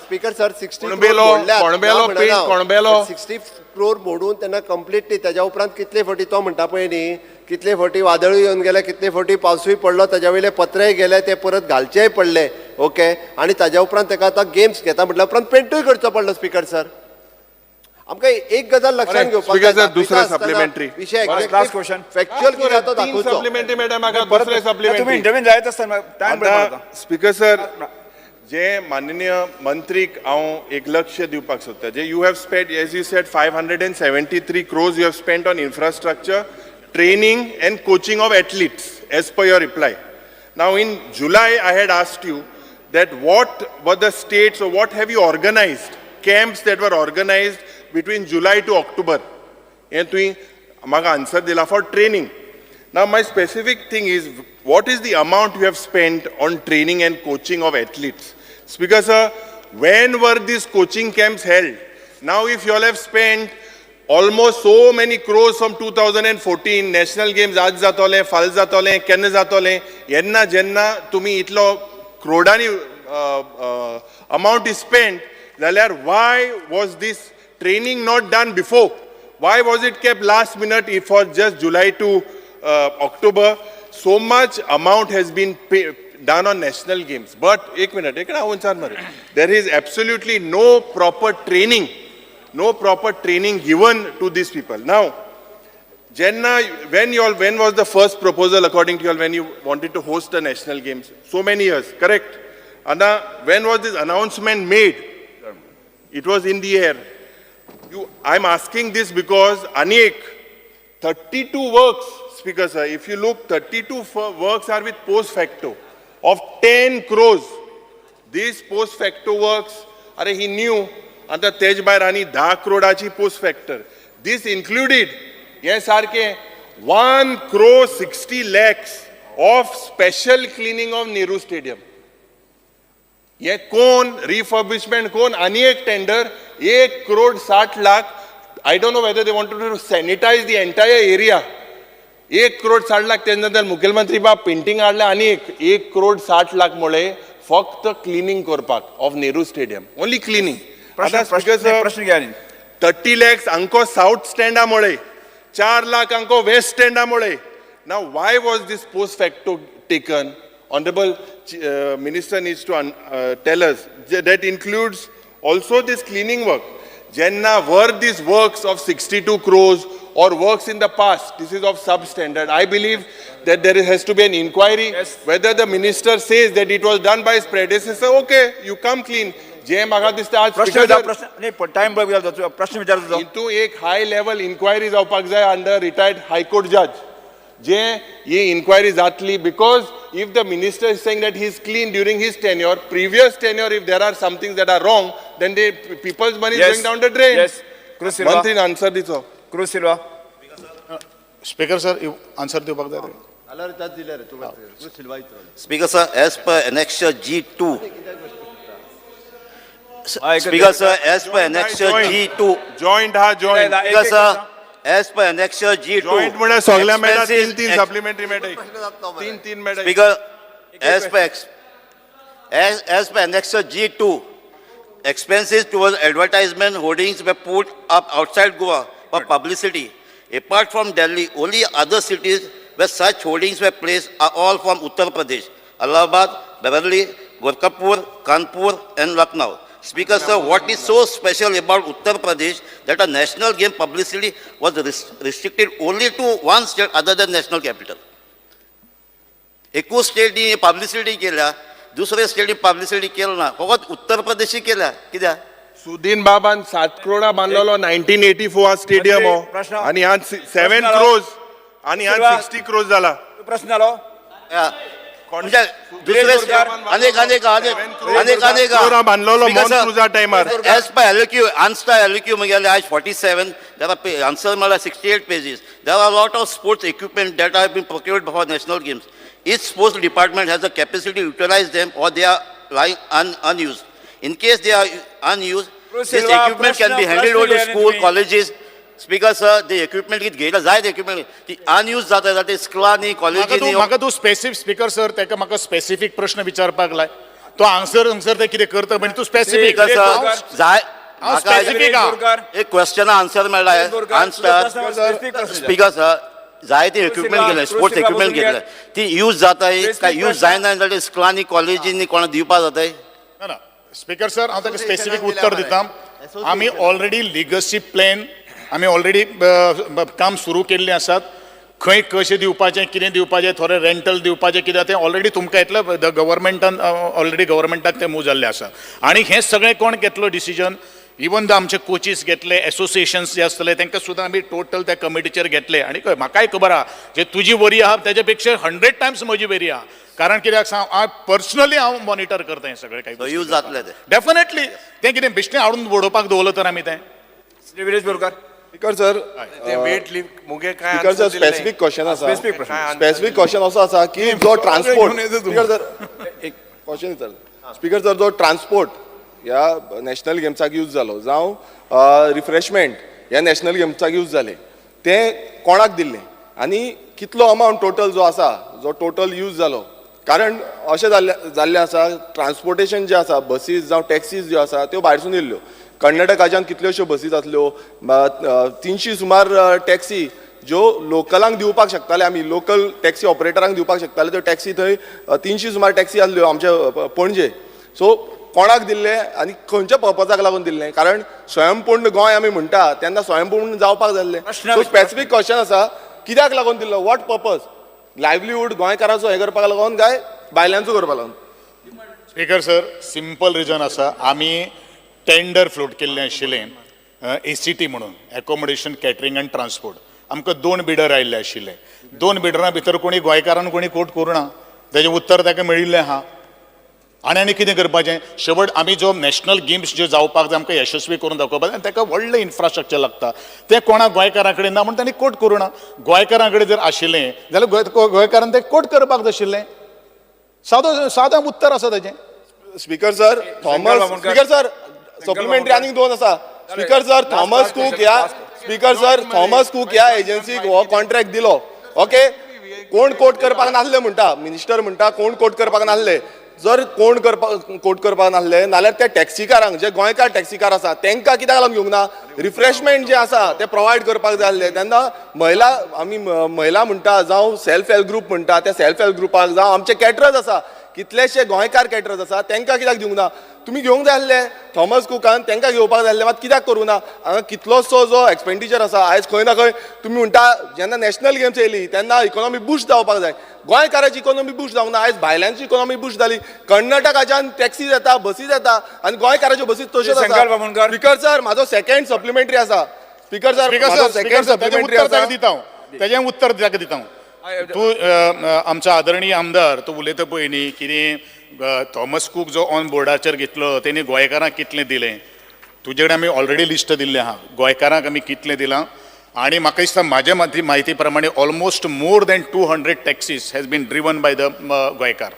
स्पीकर सर 60 कोणबेलो, crore मोडल्यात. कोणबेलो ना म्हणना पेंट, हांव. कोणबेलो. पण 60 crore मोडून त्यांना कम्प्लिटली त्याच्या उपरांत कितले फावटी तो म्हणटा पळय न्ही कितले फावटी वादळूय येवन गेले कितले फावटी पावसूय पडलो ताच्या वयले पत्रेय गेले ते परत घालचेय पडले ओके आणि ताच्या उपरांत ताका आतां गेम्स घेता म्हटल्या उपरांत पेंटूय करचो पडलो स्पीकर सर. आमकां एक गजाल लक्षात घेवपाक Speaker sir, जाय. दुसरं आसतना supplementary. विशय last question. फॅक्च्युअल कितें तो दाखोवचो. सप्लिमेंटरी मॅडम म्हाका दुसरे तुम्ही सप्लिमेंटरी. इंटरव्यून जायत असताना टाइम आता स्पीकर सर जे माननीय मंत्रीक हांव एक लक्ष दिवपाक सोदता जे you have spend as you said 573 crores you have spent on infrastructure, training and coaching of athletes as per your reply. Now in July I had asked you that what were the states or what have you organized camps that were organized between July to October. And तुवें म्हाका आन्सर दिला for training. Now my specific thing is what is the amount you have spent on training and coaching of athletes? Speaker sir, when were these coaching camps held? Now if you all have spent almost so many crores from 2014 national games आज जातोले फाल जातोले केन्ना जातोले येन्ना जेन्ना तुमी इतलो क्रोडांनी amount is spent जाल्यार why was this training not done before? Why was it kept last minute for just July to October? So much amount has been done on national games. But, एक minute, there is absolutely no proper training given to these people. Now, when was the first proposal according to you all when you wanted to host the national games? So many years, correct? And when was this announcement made? It was in the air. I'm asking this because Anek, 32 works, Speaker sir, if you look, 32 works are with post facto of 10 crores. These post facto works, he knew, and the Tej Rani 10 crore post factor. This included, yes, 1 crore 60 lakhs of special cleaning of Nehru Stadium. ये कौन refurbishment कौन आणि एक tender 1 crore 60 lakh. I don't know whether they wanted to sanitize the entire area. 1 crore 60 lakh त्यानंतर मुख्यमंत्री बाब पेंटिंग हाडले आणि 1 crore 60 lakh मुळे फक्त क्लिनिंग करपाक of Nehru stadium only cleaning. प्रश्न घ्या न्ही. 30 lakhs अंको साउथ स्टँडा मुळे 4 lakh अंको वेस्ट स्टँडा मुळे. Now why was this post facto taken? Honorable Minister needs to tell us. That includes also this cleaning work. Jenna, were these works of 62 crores or works in the past? This is of substandard. I believe that there has to be an inquiry. Yes. Whether the minister says that it was done by his predecessor, okay, you come clean. जे म्हाका दिसता आज प्रश्न विचार प्रश्न नाही टाइम बघ प्रश्न विचार तुझा. into एक high level inquiry जावपाक जाय under retired high court judge. जे ये inquiry जातली because if the minister is saying that he is clean during his tenure, previous tenure, if there are some things that are wrong, then people's money is going down the drain. Yes. Cruz Silva. One thing answer this. Cruz Silva. Speaker sir answer दिवपाक जाय. Speaker sir, as per Annexure G2. Speaker sir, as per Annexure G2. Joint ha joint. Speaker sir, as per Annexure G2. Joint मुळे सगळ्या मेळटा expenses- 3 supplementary मेळटा. 3 मेळटा. Speaker, as per Annexure G2, expenses towards advertisement hoardings were put up outside Goa for publicity. Apart from Delhi, only other cities where such hoardings were placed are all from Uttar Pradesh: Allahabad, Bareilly, Gorakhpur, Kanpur, and Lucknow. Speaker sir, what is so special about Uttar Pradesh that a national game publicity was restricted only to one state other than national capital? एकूच स्टेटी पब्लिसिटी केल्या, दुसरे स्टेटी पब्लिसिटी केलं ना, फकत उत्तर प्रदेशी केल्या. कित्याक? सुदीन बाबान 7 करोडा बांधलेलो 1984 स्टेडियम हो प्रश्न. आणि आज 7 crores आणि आज 60 crores झाला. प्रश्न आलो. म्हणजे दुसरे अनेक करोडा बांधलेलो मॉन्ट्रूजा टायमार. As per LQ, Anstar LQ म्हगेले आज 47, there are answer मला 68 pages. There are a lot of sports equipment that have been procured for national games. Each sports department has the capacity to utilize them or they are lying unused. In case they are unused, this equipment can be handed over to school, colleges. Speaker sir, the equipment कित घेयला जाय the equipment ती unused जाता ते स्कुलांनी कॉलेजींनी. म्हाका तू स्पेसिफिक स्पीकर सर तेका म्हाका स्पेसिफिक प्रश्न विचारपाक लाय. तो आन्सर ते कितें करता म्हणजे तू स्पेसिफिक. Speaker sir, जाय स्पेसिफिक एक क्वेश्चन आन्सर मेळ्ळा आन्सर. स्पीकर सर, जाय ती इक्विपमेंट गेले, स्पोर्ट्स इक्विपमेंट घेतले, ती यूज जाताय काय यूज जायना जाल्यार स्कुलांनी कॉलेजींनी कोणा दिवपा जाताय? ना स्पीकर सर हांव ताका स्पेसिफिक उत्तर दिता. आमी ऑलरेडी लिगसी प्लॅन आमी ऑलरेडी काम सुरू केल्लें आसात. खंय कशें दिवपाचें, कितें दिवपाचें, थोडें रेंटल दिवपाचें कितें तें ऑलरेडी तुमकां येतलें गव्हर्मेंटान ऑलरेडी गव्हर्मेंटाक तें मूव जाल्लें आसा. आनी हें सगळें कोण घेतलो डिसिजन? इवन द आमचे कोचीस घेतले, एसोसिएशन्स जे आसतले तांकां सुद्दां आमी टोटल त्या कमिटीचेर घेतले. आनी म्हाकाय खबर आहा जे तुजी वरी आहा तेजे पेक्षा 100 times म्हजी वरी आहा. कारण कित्याक सांग पर्सनली हांव मॉनिटर करता हें सगळें काही यूज जातले ते डेफिनेटली. तें कितें बिश्टें हाडून वडोवपाक दवरलो तर आमी तें. श्री विरेश बोरकार. स्पीकर सर, ते वेट लिफ्ट मुगे काय स्पीकर सर, स्पेसिफिक क्वेश्चन आसा. स्पेसिफिक क्वेश्चन असो आसा की जो ट्रान्सपोर्ट, स्पीकर सर एक क्वेश्चन विचारता. स्पीकर सर, जो ट्रान्सपोर्ट ह्या नॅशनल गेम्साक यूज जालो जावं रिफ्रेशमेंट ह्या नॅशनल गेम्साक यूज जाले, ते कोणाक दिल्ले आनी कितलो अमावंट टोटल जो आसा, जो टोटल यूज जालो? कारण अशें जाल्लें आसा, ट्रान्सपोर्टेशन जे आसा, बसीस जावं टॅक्सीज ज्यो आसा त्यो भायरसून येयल्ल्यो. कर्नाटकाच्यान कितल्योश्यो बसीस आसल्यो, 300 सुमार टॅक्सी ज्यो लोकलांक दिवपाक शकताले आमी, लोकल टॅक्सी ऑपरेटरांक दिवपाक शकताले, त्यो टॅक्सी थंय 300 सुमार टॅक्सी आसल्यो आमच्या पणजे. सो कोणाक दिल्ले आनी खंयच्या पर्पजाक लागून दिल्ले? कारण स्वयंपूर्ण गोंय आमी म्हणटा तेन्ना स्वयंपूर्ण जावपाक जाल्लें. सो स्पेसिफीक क्वेश्चन आसा कित्याक लागून दिल्लो वॉट पर्पज लायव्हलीहूड गोंयकाराचो हे करपाक लागून काय बायलांचो करपाक लागून स्पीकर सर सिंपल रिजन आसा आमी टेंडर फ्लोट केल्लें आशिल्लें ACT म्हणून एकोमोडेशन कॅटरिंग एंड ट्रान्सपोर्ट आमकां 2 बिडर आयिल्ले आशिल्ले 2 बिडरां भितर कोणी गोंयकारान कोणी कोट करूं ना तेजें उत्तर ताका मेळिल्लें आहा आनी कितें करपाचें शेवट आमी जो नॅशनल गेम्स ज्यो जावपाक जाय आमकां यशस्वी करून दाखोवपाक आनी ताका व्हडलें इन्फ्रास्ट्रक्चर लागता तें कोणा गोंयकारा कडेन ना म्हणून तांणी कोट करूं ना गोंयकारां कडेन जर आशिल्लें जाल्यार गोंयकारान तें कोट करपाक जाय आशिल्लें सादें उत्तर आसा ताजें speaker sir Thomas speaker sir supplementary आनीक 2 आसा स्पीकर सर थॉमस कूक ह्या स्पीकर सर थॉमस कूक ह्या एजन्सीक हो कॉन्ट्रॅक्ट दिलो ओके कोण कोट करपाक नासले म्हणटा मिनिस्टर म्हणटा कोण कोट करपाक नासले जर कोण कोट करपाक नासले नाल्यार त्या टॅक्सीकारांक जे गोंयकार टॅक्सीकार आसा तांकां कित्याक लागून घेवंक ना रिफ्रेशमेंट जे आसा ते प्रोवायड करपाक जाय आसले तेन्ना आमी महिला म्हणटा जावं सेल्फ हेल्प ग्रूप म्हणटा त्या सेल्फ हेल्प ग्रुपाक जावं आमचे कॅटरर्स आसा कितलेशे गोंयकार कॅटरर्स आसा तांकां कित्याक दिवंक ना तुमी घेवंक जाय आसले थॉमस कुकान तांकां घेवपाक जाय आसलें मात कित्याक करूं ना हांगा कितलोसो जो एक्सपेंडिचर आसा आयज खंय ना खंय तुमी म्हणटा जेन्ना नॅशनल गेम्स येयली तेन्ना इकॉनॉमी बुस्ट जावपाक जाय गोंयकाराची इकॉनॉमी बुस्ट जावंक ना आयज भायल्यांची इकॉनॉमी बुस्ट जाली कर्नाटकाच्यान टॅक्सीज येता बसीज येता आनी गोंयकाराच्यो बसीज तश्योच आसा स्पीकर सर म्हाजो सेकंड सप्लिमेंटरी आसा स्पीकर सर म्हाजो सेकंड सप्लिमेंटरी आसा तेजें उत्तर ताका दिता तूं आमचो आदरणीय आमदार तूं उलयता पळय न्ही कितें थॉमस कूक जो ऑन बोर्डाचेर घेतलो तेणी गोंयकारांक कितलें दिलें तुजे कडेन आमी ऑलरेडी लिस्ट दिल्लें आहा गोंयकारांक आमी कितलें दिलां आनी म्हाका दिसता म्हाज्या म्हायती प्रमाणे almost more than 200 taxis has been driven by the गोंयकार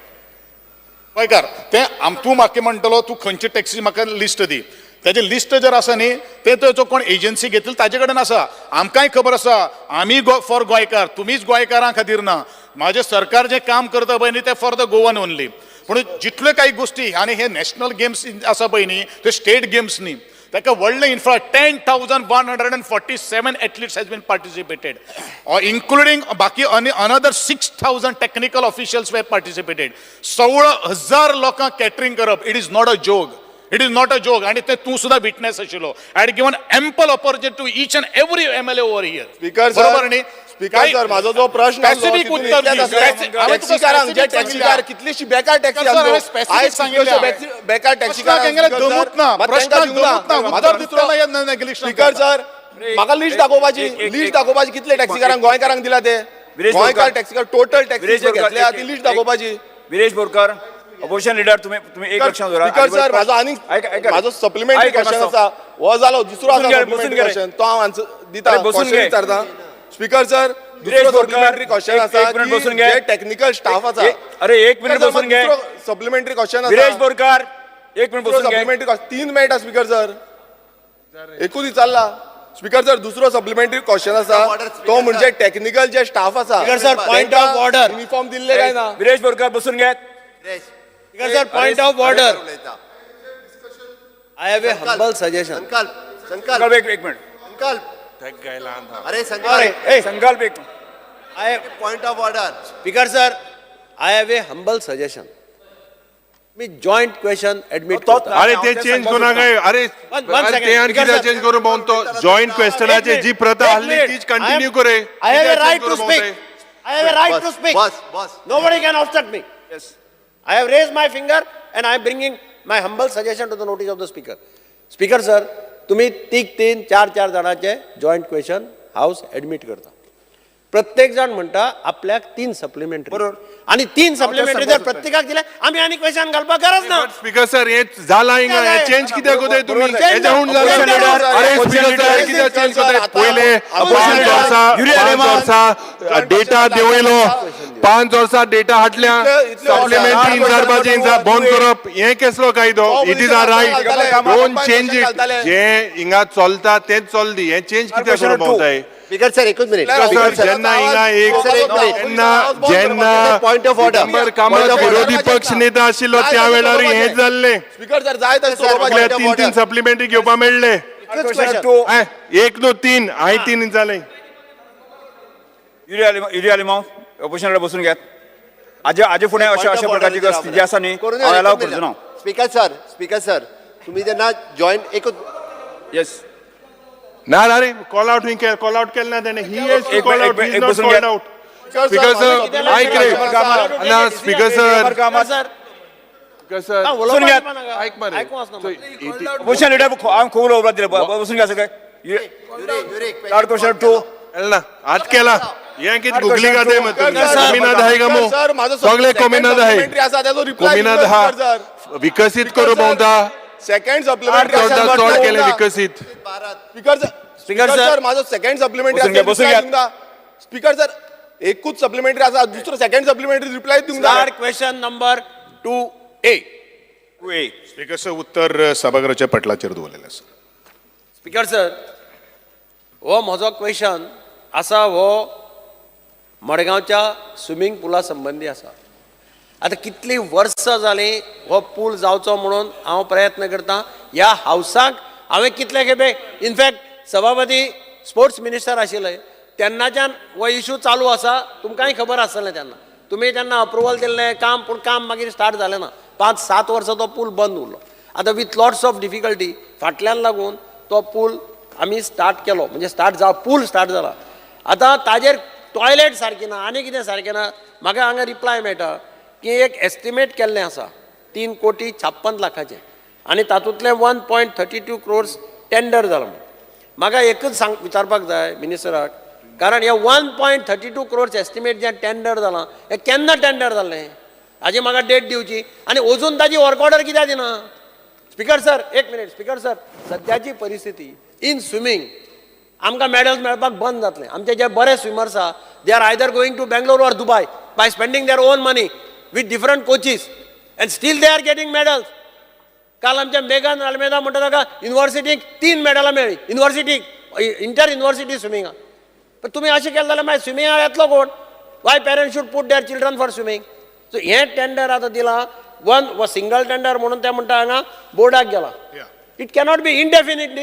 तें तूं म्हाका म्हणटलो तूं खंयची टॅक्सी म्हाका लिस्ट दी तेजें लिस्ट जर आसा न्ही तें जो कोण एजन्सी घेतली ताजे कडेन आसा आमकांय खबर आसा आमी फॉर गोंयकार तुमीच गोंयकारां खातीर ना म्हाजें सरकार जें काम करता पळय न्ही तें फॉर द गोवन ओन्ली पूण जितल्यो काही गोश्टी आनी हे नॅशनल गेम्स आसा पळय न्ही ते स्टेट गेम्स न्ही ताका व्हडलें 10,147 athletes has been participated including बाकी another 6,000 technical officials were participated 16,000 लोकांक कॅटरिंग करप it is not a joke It is not a joke, and ते तू सुद्धा विटनेस आशिल्लो. I had given ample opportunity to each and every MLA over here. Speaker sir, बरोबर न्ही? Speaker sir, माझा जो प्रश्न स्पेसिफिक उत्तर टॅक्सीकारांक जे टॅक्सीकार कितलीशी बेकार टॅक्सी आयज सांगितलं बेकार टॅक्सीकार गमूत ना प्रश्न गमूत ना उत्तर दितलो ना नेग्लिक्शन. स्पीकर सर म्हाका लिस्ट दाखोवपाची कितले टॅक्सीकारांक गोंयकारांक दिला ते गोंयकार टॅक्सीकार टोटल टॅक्सी जे घेतल्या ती लिस्ट दाखोवपाची. विरेश बोरकर अपोजिशन लीडर तुम्ही एक लक्षात धरा. स्पीकर सर माझो आनी माझो सप्लिमेंटरी क्वेश्चन आसा हो जालो दुसरो आसा सप्लिमेंटरी क्वेश्चन तो हांव आन्सर दिता क्वेश्चन विचारता. स्पीकर सर दुसरो सप्लिमेंटरी क्वेश्चन आसा जे टेक्निकल स्टाफ आसा. अरे एक मिनिट बसून घे. सप्लिमेंटरी क्वेश्चन आसा विरेश बोरकर एक मिनिट बसून घे. सप्लिमेंटरी 3 मिनिट स्पीकर सर एकूच विचारला. स्पीकर सर दुसरो सप्लिमेंटरी क्वेश्चन आसा तो म्हणजे टेक्निकल जे स्टाफ आसा. Speaker sir point of order uniform दिल्ले काय ना. विरेश बोरकर बसून घे. Speaker sir point of order I have a humble suggestion. संकल्प एक मिनिट. अरे संकल्प संकल्प एक I point of order. Speaker sir I have a humble suggestion. Me joint question admit करता. अरे ते चेंज करू काय. अरे ते आणखी चेंज करू म्हणून तो जॉईंट क्वेश्चनाची जी प्रथा हल्ली तीच कंटिन्यू करे. I have a right to speak. I have a right to speak. Boss. Nobody can obstruct me. Yes. I have raised my finger and I am bringing my humble suggestion to the notice of the speaker. Speaker sir, तुम्ही 3-4 जणांचे जॉइंट क्वेश्चन हाऊस ऍडमिट करता. प्रत्येक जण म्हणटा आपल्याक 3 सप्लिमेंटरी बरोबर आणि 3 सप्लिमेंटरी जर प्रत्येकाक दिले आम्ही आणि क्वेश्चन घालपाक गरज ना. स्पीकर सर हे झाला हिंगा हे चेंज कित्याक कोताय तुम्ही याच्याहून अरे स्पीकर सर कित्याक चेंज कोताय. पहिले 5 वर्सां डेटा देवयलो 5 वर्सां डेटा हाटल्या सप्लिमेंटरी इन्सारपाचे बंद करप हे कसलो कायदो. It is our right don't change it. जे हिंगा चलता तेच चलदी हे चेंज कित्याक करप होताय. स्पीकर सर एकच मिनिट. जेन्ना हिंगा जेन्ना पॉइंट ऑफ ऑर्डर कामात विरोधी पक्ष नेता आशिल्लो त्या वेळार हेच जाल्ले. स्पीकर सर जाय तशें आपल्या 3 सप्लिमेंटरी घेवपा मेळ्ळे. 1 2 3 हाय 3 जाले. युरिया लिमांव अपोजिशन बसून घ्यात. आजे फुडें अशा प्रकारची गस्त जी आसा न्ही हांव अलाव करचो ना. स्पीकर सर तुम्ही जेन्ना जॉईंट एकच येस ना ना रे कॉल आउट कॉल आउट केलं ना त्याने he has to call out he is not called out speaker sir ऐक रे ना स्पीकर सर स्पीकर सर ऐक मरे क्वेश्चन लिडर हांव खूब उलोवपाक दिलें बसून घ्या सगळे थर्ड क्वेश्चन टू ना आज केला हे किती गुगली गाते मग कोमिनाद आहे का मो सगळे कोमिनाद आहे कोमिनाद हा विकसित करू बहुधा सेकंड सप्लिमेंटरी चढ केले विकसित स्पीकर सर माझं सेकंड सप्लिमेंटरी स्पीकर सर एकूच सप्लिमेंटरी आसा दुसरो सेकंड सप्लिमेंटरी रिप्लाय दिवंक Start question number 2A. स्पीकरचं उत्तर सभागृहाच्या पटलाचेर दवरलेलें आसा. स्पीकर सर हो म्हजो क्वेश्चन आसा हो मडगांवच्या स्विमींग पुला संबंदी आसा. आतां कितलीं वर्सां जालीं हो पूल जावचो म्हणून हांव प्रयत्न करतां. ह्या हावसाक हांवें कितले खेपे इनफॅक्ट सभापती स्पोर्ट्स मिनिस्टर आशिल्ले तेन्नाच्यान हो इशू चालू आसा. तुमकांय खबर आसतलें तेन्ना तुमी तेन्ना अप्रुवल दिल्लें काम पूण काम मागीर स्टार्ट जालें ना. 5-7 वर्सां तो पूल बंद उरलो. आतां विथ लॉट्स ऑफ डिफिकल्टी फाटल्यान लागून तो पूल आमी स्टार्ट केलो म्हणजे पूल स्टार्ट जाला. आतां ताजेर टॉयलेट सारकी ना आनी कितें सारकें ना. म्हाका हांगा रिप्लाय मेळटा की एक एस्टिमेट केल्लें आसा 3,56,00,000 आनी तातूंतले 1.32 crores टेंडर जाला. म्हाका एकच विचारपाक जाय मिनिस्टराक कारण हे 1.32 crores एस्टिमेट जें टेंडर जालां हें केन्ना टेंडर जाल्लें हाजी म्हाका डेट दिवची आनी अजून ताजी वर्क ऑर्डर कित्याक दिना. स्पीकर सर एक मिनिट स्पीकर सर सद्याची परिस्थिती इन स्विमींग आमकां मेडल्स मेळपाक बंद जातले. आमचे जे बरे स्विमर्स आहा they are either going to Bangalore or Dubai by spending their own money with different coaches and still they are getting medals. काल आमच्या मेघन अल्मेदा म्हणटा ताका युनिव्हर्सिटीक 3 मेडलां मेळ्ळी युनिव्हर्सिटीक इंटर युनिव्हर्सिटी स्विमिंगाक. पण तुम्ही अशें केलें जाल्यार मागीर स्विमिंगाक येतलो कोण. Why parents should put their children for swimming. So हें टेंडर आतां दिलां सिंगल टेंडर म्हणून ते म्हणटा हांगा बोर्डाक गेला. It cannot be indefinitely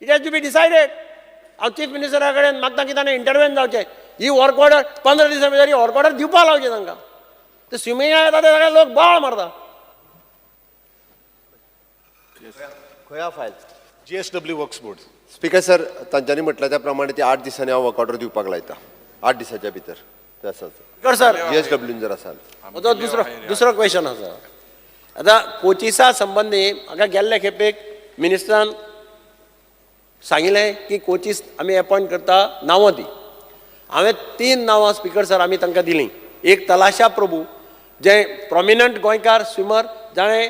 it has to be decided. हांव चीफ मिनिस्टरा कडेन मागता की ताणें इंटरव्हेन जावचें. ही वर्क ऑर्डर 15 दिसां भितर ही वर्क ऑर्डर दिवपाक लावची तांकां. ते स्विमिंगाक येता ते सगळे लोक बाळ मारता. खंय file GSW works board. Speaker sir तांच्यांनी म्हटल्या त्या प्रमाणे ती 8 दिसांनी हांव वर्क ऑर्डर दिवपाक लायता 8 दिसाच्या भितर ते आसा स्पीकर सर GSWन जर आसात. म्हजो दुसरो क्वेश्चन आसा. आतां कोचिसा संबंदी म्हाका गेल्ले खेपेक मिनिस्टरान सांगिल्लें की कोचीस आमी अपॉयंट करता नांवां दी. हांवें 3 नांवां स्पीकर सर आमी तांकां दिलीं. एक तलाशा प्रभू जे प्रॉमिनंट गोंयकार स्विमर जाणें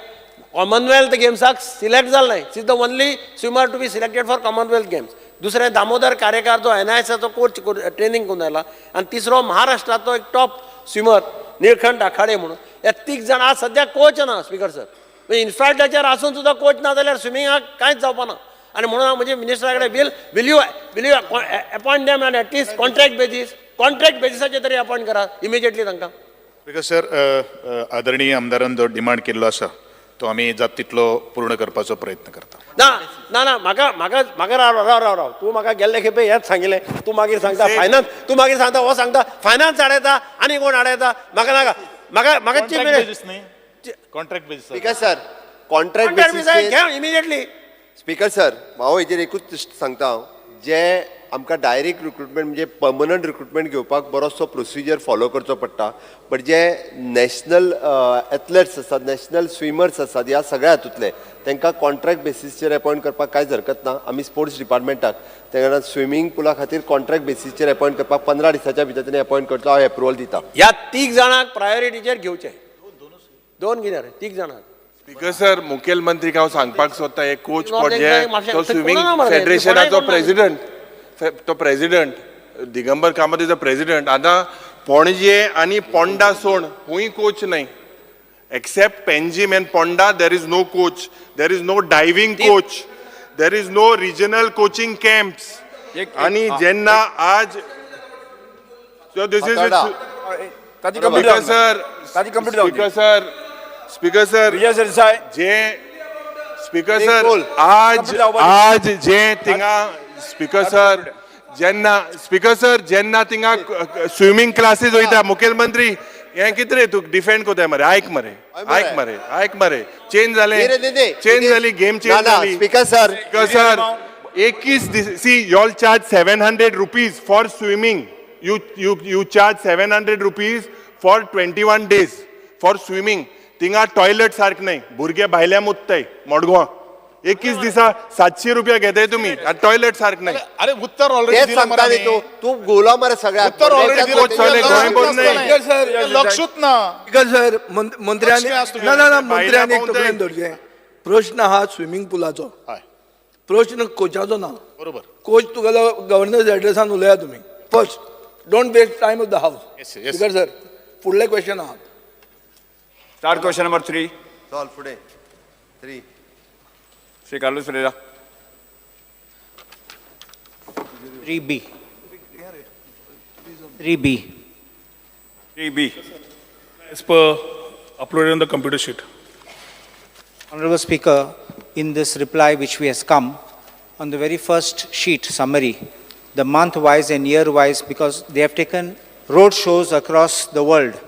कॉमनवेल्थ गेम्साक सिलेक्ट जाल्लें is the only swimmer to be selected for Commonwealth Games. दुसरें दामोदर कारेकार जो NISचो कोच ट्रेनिंग करून आयला आनी तिसरो महाराष्ट्राचो एक टॉप स्विमर निळखंठ आखाडे म्हणून. हे 3 जाण आज सद्या कोच ना स्पीकर सर. इन्फ्रास्ट्रक्चर आसून सुद्दां कोच ना जाल्यार स्विमिंगाक कांयच जावपा ना. आनी म्हणून हांव म्हणजे मिनिस्टरा कडेन will you appoint them on at least contract बेसिसाचेर तरी अपॉयंट करा इमिजिएटली तांकां. स्पीकर सर आदरणीय आमदारान जो डिमांड केल्लो आसा तो आमी जाता तितलो पूर्ण करपाचो प्रयत्न करता. ना म्हाका राव तूं म्हाका गेल्ले खेपे हेंच सांगिल्लें. तूं मागीर सांगता फायनान्स तूं मागीर सांगता हो सांगता फायनान्स हाडयता आनी कोण हाडयता. म्हाका नाका म्हाका chief minister contract basis. Speaker sir contract basis घ्या इमिजिएटली. स्पीकर सर हांव हेजेर एकूच सांगता हांव जे आमकां डायरेक्ट रिक्रुटमेंट म्हणजे पर्मनंट रिक्रुटमेंट घेवपाक बरोसो प्रोसिजर फॉलो करचो पडटा. बट जे नॅशनल एथलेट्स आसात नॅशनल स्विमर्स आसात ह्या सगळ्या हातूंतले तांकां कॉन्ट्रॅक्ट बेसिसचेर अपॉयंट करपाक कांयच हरकत ना. आमी स्पोर्ट्स डिपार्टमेंटाक तेन्ना स्विमींग पुला खातीर कॉन्ट्रॅक्ट बेसिसचेर अपॉयंट करपाक 15 दिसाच्या भितर ताणें अपॉयंट करचो हांव एप्रुवल दिता. ह्या 3 जाणांक प्रायोरिटीचेर घेवचे. 2 कितें रे 3 जाणांक. स्पीकर सर मुखेलमंत्रीक हांव सांगपाक सोदता एक कोच जे तो स्विमींग फेडरेशनाचो president Digambar Kamat is the president. आतां पणजे आनी पोंडा सोड खूंय कोच न्हय except Panjim and Ponda there is no coach. There is no diving coach. There is no regional coaching camps. आनी जेन्ना आज so this is speaker sir जे स्पीकर सर आज जे थिंगा जेन्ना थिंगा स्विमींग क्लासीस वयता मुखेलमंत्री हें कितें रे तूं डिफेंड कोताय मरे. आयक मरे चेंज जाली गेम चेंज जाली. Speaker sir See, y'all charge 700 rupees for swimming. You charge 700 rupees for 21 days for swimming. थिंगा टॉयलेट सारखं नाही, भुरगे भायल्या मुतताय मडगांव. 21 दिसा 700 रुपया घेताय तुम्ही, टॉयलेट सारखं नाही. अरे उत्तर ऑलरेडी तेच दिलं सांगता मरे नी तू गोला मरे सगळ्यात उत्तर ऑलरेडी दिलं कोच चालले, गोंय बोल नाही. लक्षूच ना सर मंत्र्यांनी प्रश्न असतो. ना मंत्र्यांनी भायल्या तकलेन धरचे प्रश्न हा स्विमींग पुलाचो हय. प्रश्न कोचाचो ना बरोबर कोच तुगेलो गव्हर्नन्स एड्रेसान उलया तुम्ही first don't waste time of the house Yes, yes. Speaker sir फुडले क्वेश्चन आहात स्टार्ट क्वेश्चन नंबर 3 चल फुडें 3 Shri Carlos Ferreira 3B. 3B. 3B. As per uploaded on the computer sheet. Honorable Speaker, in this reply which we has come, on the very first sheet summary, the month-wise and year-wise, because they have taken road shows across the world.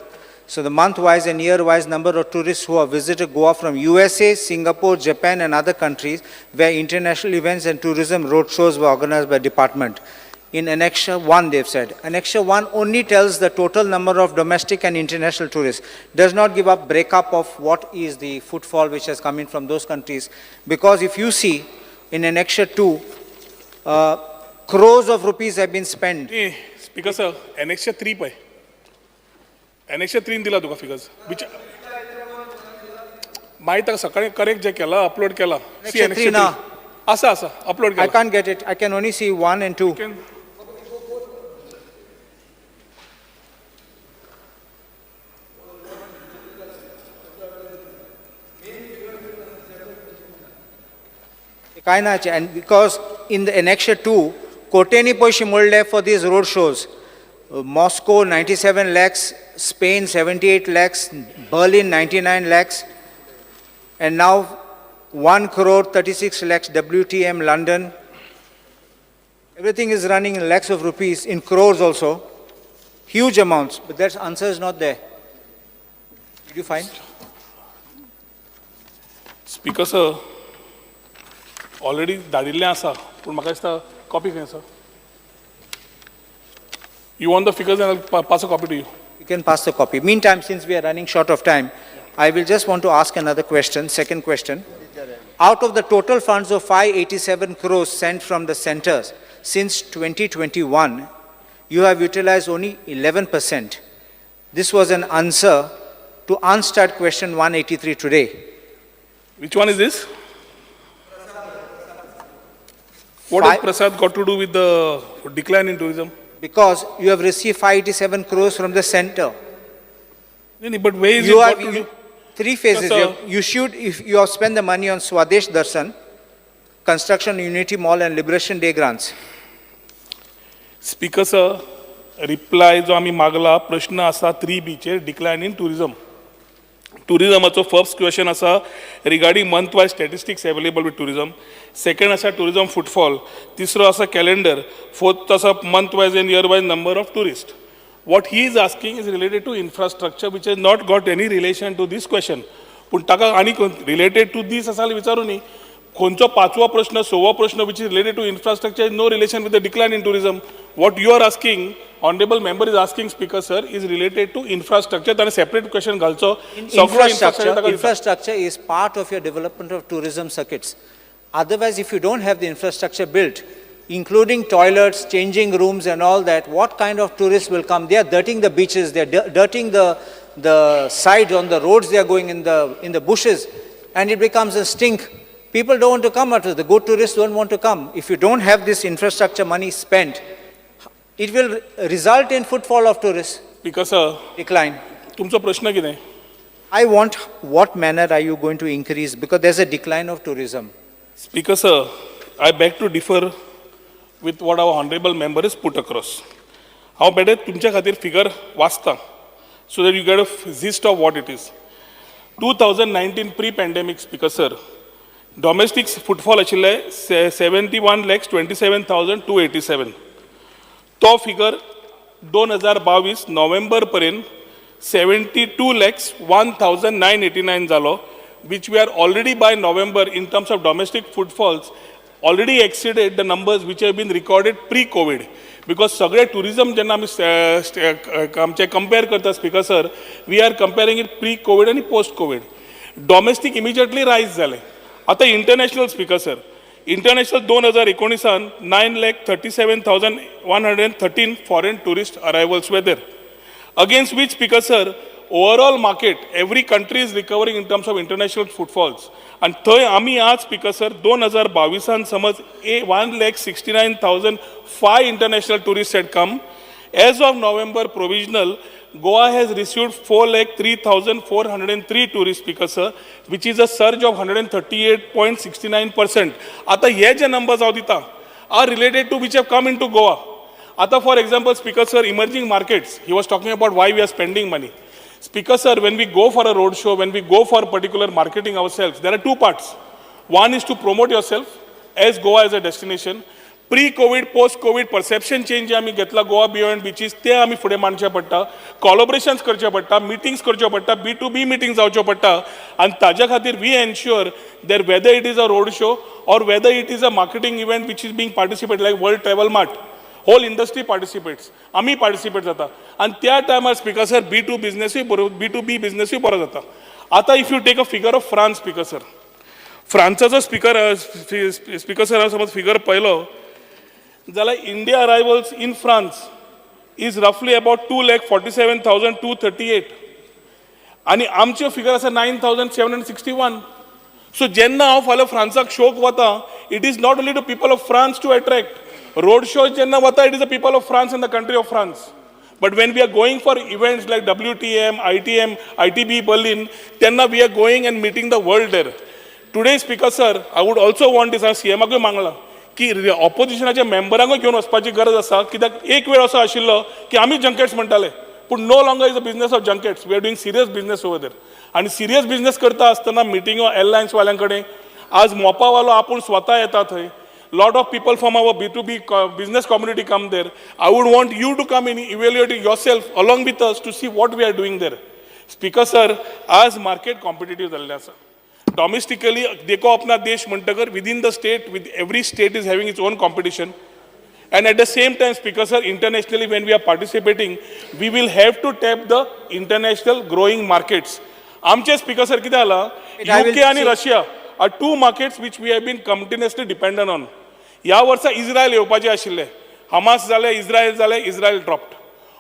So the month-wise and year-wise number of tourists who have visited Goa from USA, Singapore, Japan and other countries where international events and tourism road shows were organized by department. In Annexure 1, they've said. Annexure 1 only tells the total number of domestic and international tourists, does not give up breakup of what is the footfall which has come in from those countries. Because if you see, in Annexure 2, crores of rupees have been spent. Speaker sir, Annexure 3 पय. Annexure 3 दिला तुका figures. Which माहित आहे सकाळी करेक्ट जे केला अपलोड केला. Annexure 3 ना. असा अपलोड I केला. can't get it. I can only see 1 and 2. And because in the Annexure 2, Koteni Poishi Molde for these road shows, Moscow 97 lakhs, Spain 78 lakhs, Berlin 99 lakhs, and now 1 crore 36 lakhs WTM London. Everything is running in lakhs of rupees, in crores also, huge amounts, but that answer is not there. Did you find? Speaker sir, already धाडिल्लें आसा, पूण म्हाका दिसता कॉपी खंय आसा. You want the figures and I'll pass a copy to you. You can pass the copy. Meantime, since we are running short of time, I will just want to ask another question, second question. Out of the total funds of 587 crores sent from the centers since 2021, you have utilized only 11%. This was an answer to unstart question 183 today. Which one is this? What has Prasad got to do with the decline in tourism? Because you have received 587 crores from the center. But where is You it have got to do? three phases. Sir. You should, if you have spent the money on Swadesh Darshan, construction Unity Mall and Liberation Day grants. Speaker sir, reply जो आम्ही मागला प्रश्न असा 3B चे decline in tourism. Tourismaचो first question असा regarding month wise statistics available with tourism. Second असा tourism footfall. तिसरो असा calendar. Fourth असा month wise and year wise number of tourists. What he is asking is related to infrastructure which has not got any relation to this question. पण ताका आणि related to this असा विचारू नी. खंयचो पाचवो प्रश्न सवो प्रश्न which is related to infrastructure is no relation with the decline in tourism. What you are asking, honorable member is asking, Speaker sir, is related to infrastructure. Then a separate question also. Infrastructure is part of your development of tourism circuits. Otherwise, if you don't have the infrastructure built, including toilets, changing rooms and all that, what kind of tourists will come? They are dirting the beaches, they are dirting the sides on the roads, they are going in the bushes, and it becomes a stink. People don't want to come out. The good tourists don't want to come. If you don't have this infrastructure money spent, it will result in footfall of tourists. Because decline. तुमचा प्रश्न कितें? I want, what manner are you going to increase? Because there's a decline of tourism. Speaker sir, I beg to differ with what our honorable member has put across. How better तुमच्या खातीर figure वाचता, so that you get a gist of what it is. 2019 pre-pandemic, Speaker sir, domestic footfall आशिल्ले 71 lakhs 27,287. तो figure 2022 नोव्हेंबर पर्यंत 72 lakhs 1,989 जालो, which we are already by November in terms of domestic footfalls already exceeded the numbers which have been recorded pre-COVID. Because सगळे टुरिझम जेन्ना आमी आमचे कंपेर करता speaker sir, we are comparing it pre-COVID आणि post-COVID. डॉमेस्टीक इमिजिएटली रायज जाले. आता international speaker sir, international 2019 9,37,113 foreign tourist arrivals were there. Against which, speaker sir, overall market, every country is recovering in terms of international footfalls. And थंय आमी आज स्पिकर सर 2022 समज 1,69,005 international tourists had come. As of November provisional, Goa has received 4,03,403 tourists, speaker sir, which is a surge of 138.69%. आता हे जे numbers हांव दिता are related to which have come into Goa. Ata, for example, Speaker Sir, emerging markets, he was talking about why we are spending money. Speaker Sir, when we go for a road show, when we go for particular marketing ourselves, there are two parts. One is to promote yourself as Goa as a destination. Pre-COVID, post-COVID perception change आमी घेतला Goa beyond beaches, ते आमी फुडें मांडचे पडटा, collaborations करचे पडटा, meetings करच्यो पडटा, B2B meetings जावच्यो पडटा, and ताज्या खातीर we ensure that whether it is a road show or whether it is a marketing event which is being participated like World Travel Mart, whole industry participates, आमी participate जाता, and त्या टायमार स्पिकर सर B2B business बरो जाता. आता if you take a figure of France, speaker sir, फ्रान्साचो स्पिकर सर समज फिगर पळयलो जाल्यार India arrivals in France is रफली अबाउट 2,47,238 आनी आमच्यो फिगर आसा 9,761. सो जेन्ना हांव फाल्यां फ्रांसाक शोक वता, it is not only to people of France to attract. Road show जेन्ना वता, it is the people of France in the country of France. But when we are going for events like WTM, ITM, ITB Berlin, तेन्ना we are going and meeting the world there. Today, Speaker Sir, I would also want this, CMAक मागला की ऑपोजिशनाच्या मेंबरांक घेवन वचपाची गरज आसा, कित्याक एक वेळ असो आशिल्लो की आमी जंकेट्स म्हणटाले, पूण no longer is a business of junkets. We are doing serious business over there. आणि सिरियस बिझनेस करता आसतना मिटिंगो एअरलायन्स वाल्यां कडेन आज मोपावालो आपूण स्वता येता थंय. Lot of people from our B2B business community come there. I would want you to come in, evaluate yourself along with us to see what we are doing there. Speaker sir, as market competitive जाल्ले आसा. Domestically, देखो अपना देश म्हणटकर within the state, with every state is having its own competition. And at the same time, Speaker sir, internationally when we are participating, we will have to tap the international growing markets. आमचे Speaker sir कितें जाला? UK आणि Russia are two markets which we have been continuously dependent on. ह्या वर्सा इस्रायल येवपाचे आशिल्ले, हमास जाले, इस्रायल ड्रॉप्ड.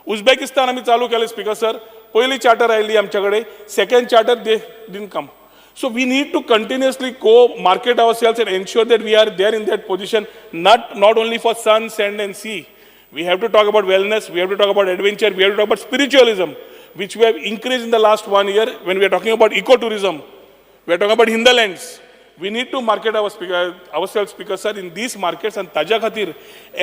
उझबेकिस्तान आमी चालू केले स्पिकर सर, पयली चार्टर आयिल्ली आमचे कडेन, second charter they didn't come. So we need to continuously go market ourselves and ensure that we are there in that position, not only for sun, sand and sea. We have to talk about wellness, we have to talk about adventure, we have to talk about spiritualism, which we have increased in the last 1 year when we are talking about ecotourism. We are talking about hinterlands. We need to market ourselves, Speaker Sir, in these markets, and ताज्या खातीर,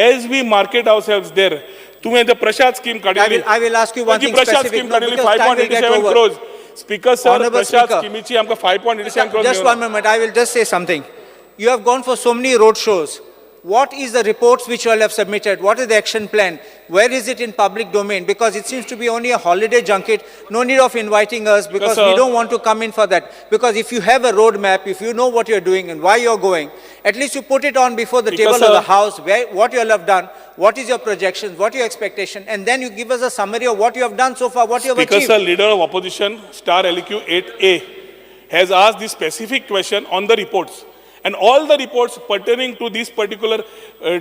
as we market ourselves there, तुवें the Prashad scheme काडिल्ली. I will ask you one thing Prashad specific, scheme no, काडिल्ली because time will get 5.87 over. crores. Speaker Sir, Honorable Prashad Speaker. scheme आमकां 5.87 crores. Just 1 moment, I will just say something. You have gone for so many road shows. What is the reports which you all have submitted? What is the action plan? Where is it in public domain? Because it seems to be only a holiday junket. No need of inviting us because we don't want to come in for that. Because if you have a road map, if you know what you're doing and why you're going, at least you put it on before the table of the house, what you all have done, what is your projections, what your expectation, and then you give us a summary of what you have done so far, what you have Speaker achieved. Sir, Leader of Opposition, Star LQ 8A, has asked this specific question on the reports. And all the reports pertaining to these particular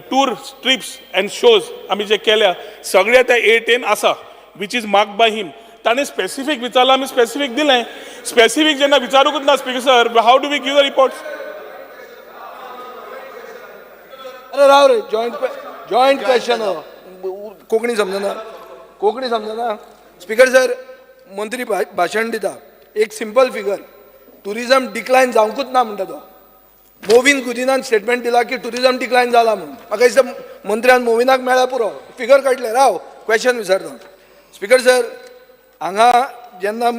tour trips and shows, आमी जे केल्या, सगळ्या त्या 8 आसा, which is marked by him. ताणे specific विचारला, आमी specific दिलें. Specific जेन्ना विचारूंकूच ना, Speaker Sir, how do we give the reports? अरे राव रे, जॉईंट क्वेश्चन कोंकणी समजना. स्पीकर सर, मंत्री भाशण दिता, एक सिंपल फिगर, टुरिझम डिक्लायन जावंकूच ना म्हणटा तो. मोविन गुदिनान स्टेटमेंट दिला की टुरिझम डिक्लायन जाला म्हणून. म्हाका दिसता मंत्र्यान मोविनाक मेळ्ळ्या पुरो, फिगर काडले. राव, क्वेश्चन विचारता. स्पीकर सर, हांगा जेन्ना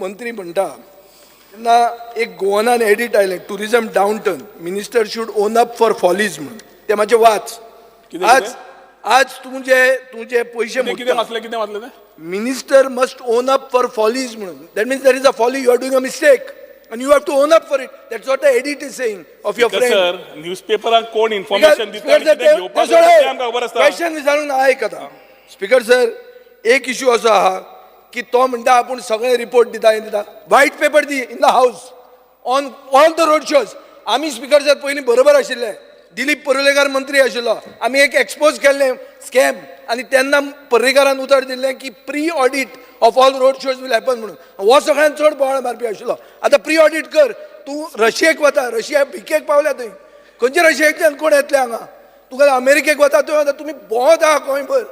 मंत्री म्हणटा तेन्ना एक गोवनान एडिट आयलें, tourism down turn, minister should on up for follies म्हणून. ते मातशें वाच. आज तुमचे पयशे कितें वाचलें तें? Minister must own up for follies म्हणून. That means there is a folly, you are doing a mistake. And you have to own up for it. That's what the edit is saying of your friend. Sir न्यूजपेपराक कोण इन्फॉर्मेशन दिता आनी कितें घेवपाक जाय तें आमकां खबर आसता. क्वेश्चन विचारून आयक आतां. स्पीकर सर, एक इश्यू असो आहा की तो म्हणटा आपूण सगळे रिपोर्ट दिता हे दिता. White paper the in the house on all the road shows. आमी स्पीकर सर पयलीं बरोबर आशिल्ले. दिलीप पर्रीकार मंत्री आशिल्लो. आमी एक एक्सपोज केल्लें स्कॅम आनी तेन्ना पर्रीकारान उतर दिल्लें की pre audit of all road shows will happen म्हणून. हो सगळ्यांत चड बोवाळ मारपी आशिल्लो. आतां प्री ऑडिट कर. तूं रशियेक वता. रशिया भिकेक पावल्या थंय. खंयच्या रशियाच्यान कोण येतले हांगा? तुका अमेरिकेक वता थंय वता. तुमी भोंवत आहा गोंयभर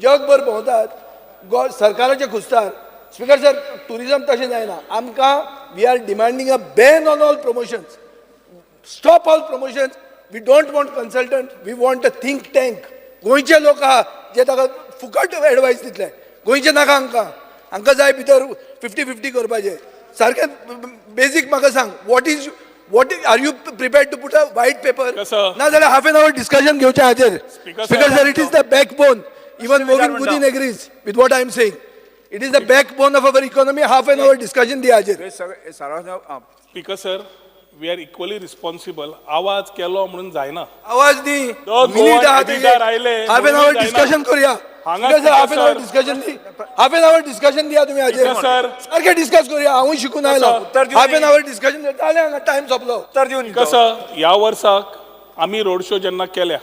जगभर भोंवतात. सरकाराचे खुस्तार. स्पीकर सर, टुरिजम तशें जायना. आमकां we are demanding a ban on all promotions. Stop all promotions. We don't want consultant. We want a think tank. गोंयचे लोक आहा जे ताका फुकट एडवायस दितले. गोंयचे नाका हांकां. हांकां जाय भितर 50-50 करपाचें. सारकें बेसीक म्हाका सांग. What is are you prepared to put a white paper? ना जाल्यार हाफ एन आवर डिस्कशन घेवचें हाजेर. Speaker sir, it is the backbone. Even Mauvin Godinho agrees with what I am saying. It is the backbone of our economy. Half an hour discussion दी हाजेर. Speaker sir, we are equally responsible. आवाज केलो म्हणून जायना. आवाज दी. मिनिट आयले. हाफ एन आवर डिस्कशन करूया. हाफ एन आवर डिस्कशन दी. हाफ एन आवर डिस्कशन दिया तुम्ही हाजेर. सर सारखे डिस्कस करूया. हांवूय शिकून आयलो. हाफ एन आवर डिस्कशन जालें. हांगा टायम सोंपलो. उत्तर दिवन कसं ह्या वर्साक आमी रोड शो जेन्ना केल्या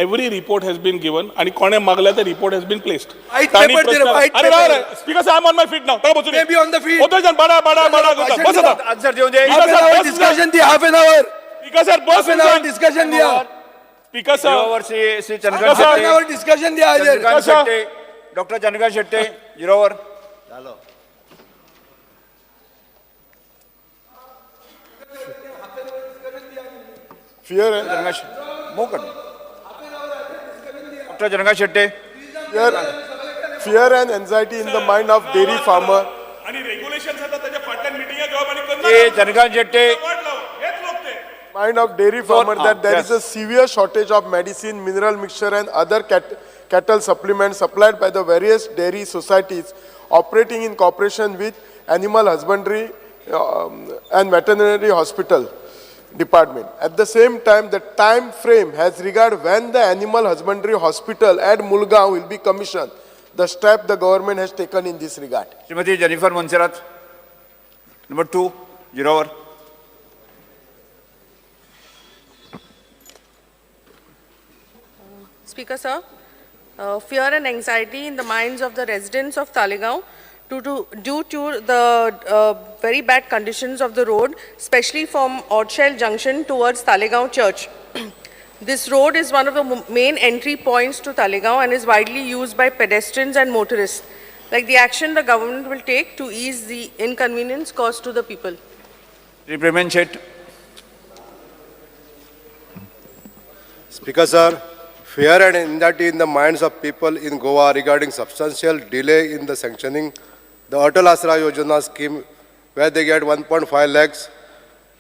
every report has been given आणि कोणे मागल्या ते report has been placed. White paper दिलं, white paper. Speaker sir, I am on my feet now. ताका बसून Maybe on the feet. होतो जन बडा बडा बडा करता. बस आता. आन्सर देऊ दे. हाफ एन आवर डिस्कशन दी. Half an hour. Speaker sir, बस हाफ एन आवर डिस्कशन दिया. स्पीकर सर, वर्षी Shri half an Chandrakant hour discussion दिया हाजेर. Shette, doctor Chandrakant Shette, 0 over. Fear and doctor Chandrakant Shette. fear and anxiety in the mind of dairy farmer. आणि रेग्युलेशन्स आता त्याच्या फाटल्यान मिटिंगा घेवप आणि ए चंद्रकांत शेट्टे. हेच लोक ते. Mind of dairy farmer that there is a severe shortage of medicine, mineral mixture and other cattle supplements supplied by the various dairy societies operating in cooperation with animal husbandry and veterinary hospital department. At the same time, the time frame has regard when the animal husbandry hospital at Mulgaon will be commissioned. The step the government has taken in this regard. Shrimati Jennifer Monserrate, number 2, 0 over. Speaker sir, fear and anxiety in the minds of the residents of Talegaon due to the very bad conditions of the road, especially from Orchel Junction towards Talegaon Church. This road is one of the main entry points to Talegaon and is widely used by pedestrians and motorists. Like the action the government will take to ease the inconvenience caused to the people. Representative Chet. Speaker sir, fear and anxiety in the minds of people in Goa regarding substantial delay in the sanctioning the Atal Asra Yojana scheme, where they get 1.5 lakhs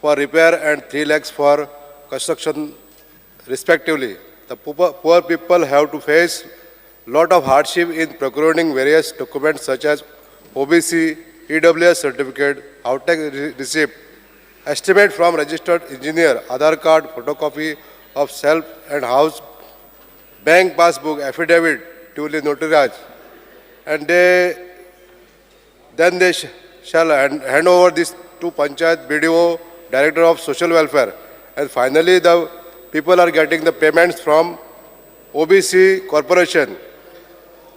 for repair and 3 lakhs for construction respectively. The poor people have to face lot of hardship in procuring various documents such as OBC, EWS certificate, outtake receipt, estimate from registered engineer, Aadhaar card, photocopy of self and house, bank passbook, affidavit, duly notarized, and then they shall hand over this to Panchayat, BDO, Director of Social Welfare, and finally the people are getting the payments from OBC Corporation.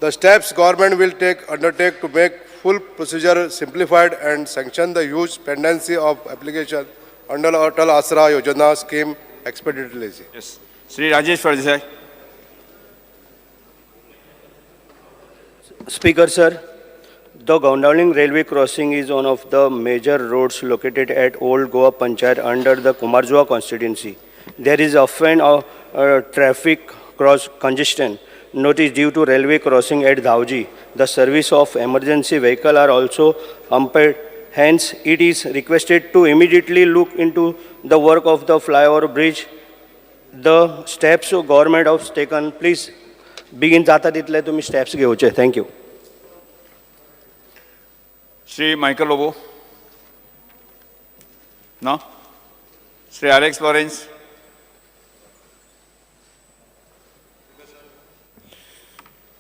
The steps government will undertake to make full procedure simplified and sanction the huge pendency of application under Atal Asra Yojana scheme expeditiously. Yes. Sri Rajesh Fardesai. Speaker sir, the Gondaling railway crossing is one of the major roads located at Old Goa Panchayat under the Kumarjua constituency. There is often a traffic cross congestion noticed due to railway crossing at Dhauji. The service of emergency vehicle are also impaired. Hence, it is requested to immediately look into the work of the flyover bridge. The steps government has taken, please begin जाता तितले तुम्ही steps घेवचे. Thank you. Sri Michael Lobo. No? Sri Alex Lawrence.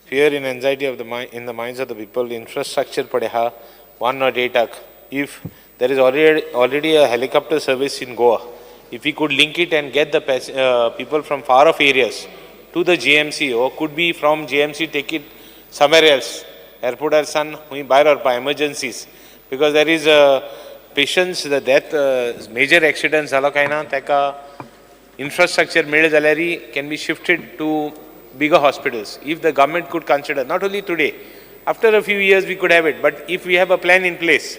Fear and anxiety of the in the minds of the people, infrastructure padeha, 1 or 8 tak. If there is already a helicopter service in Goa, if we could link it and get the people from far off areas to the GMC, or could be from GMC take it somewhere else, airport or sun, by or by emergencies, because there is patients, the death, major accidents, infrastructure can be shifted to bigger hospitals. If the government could consider, not only today, after a few years we could have it, but if we have a plan in place,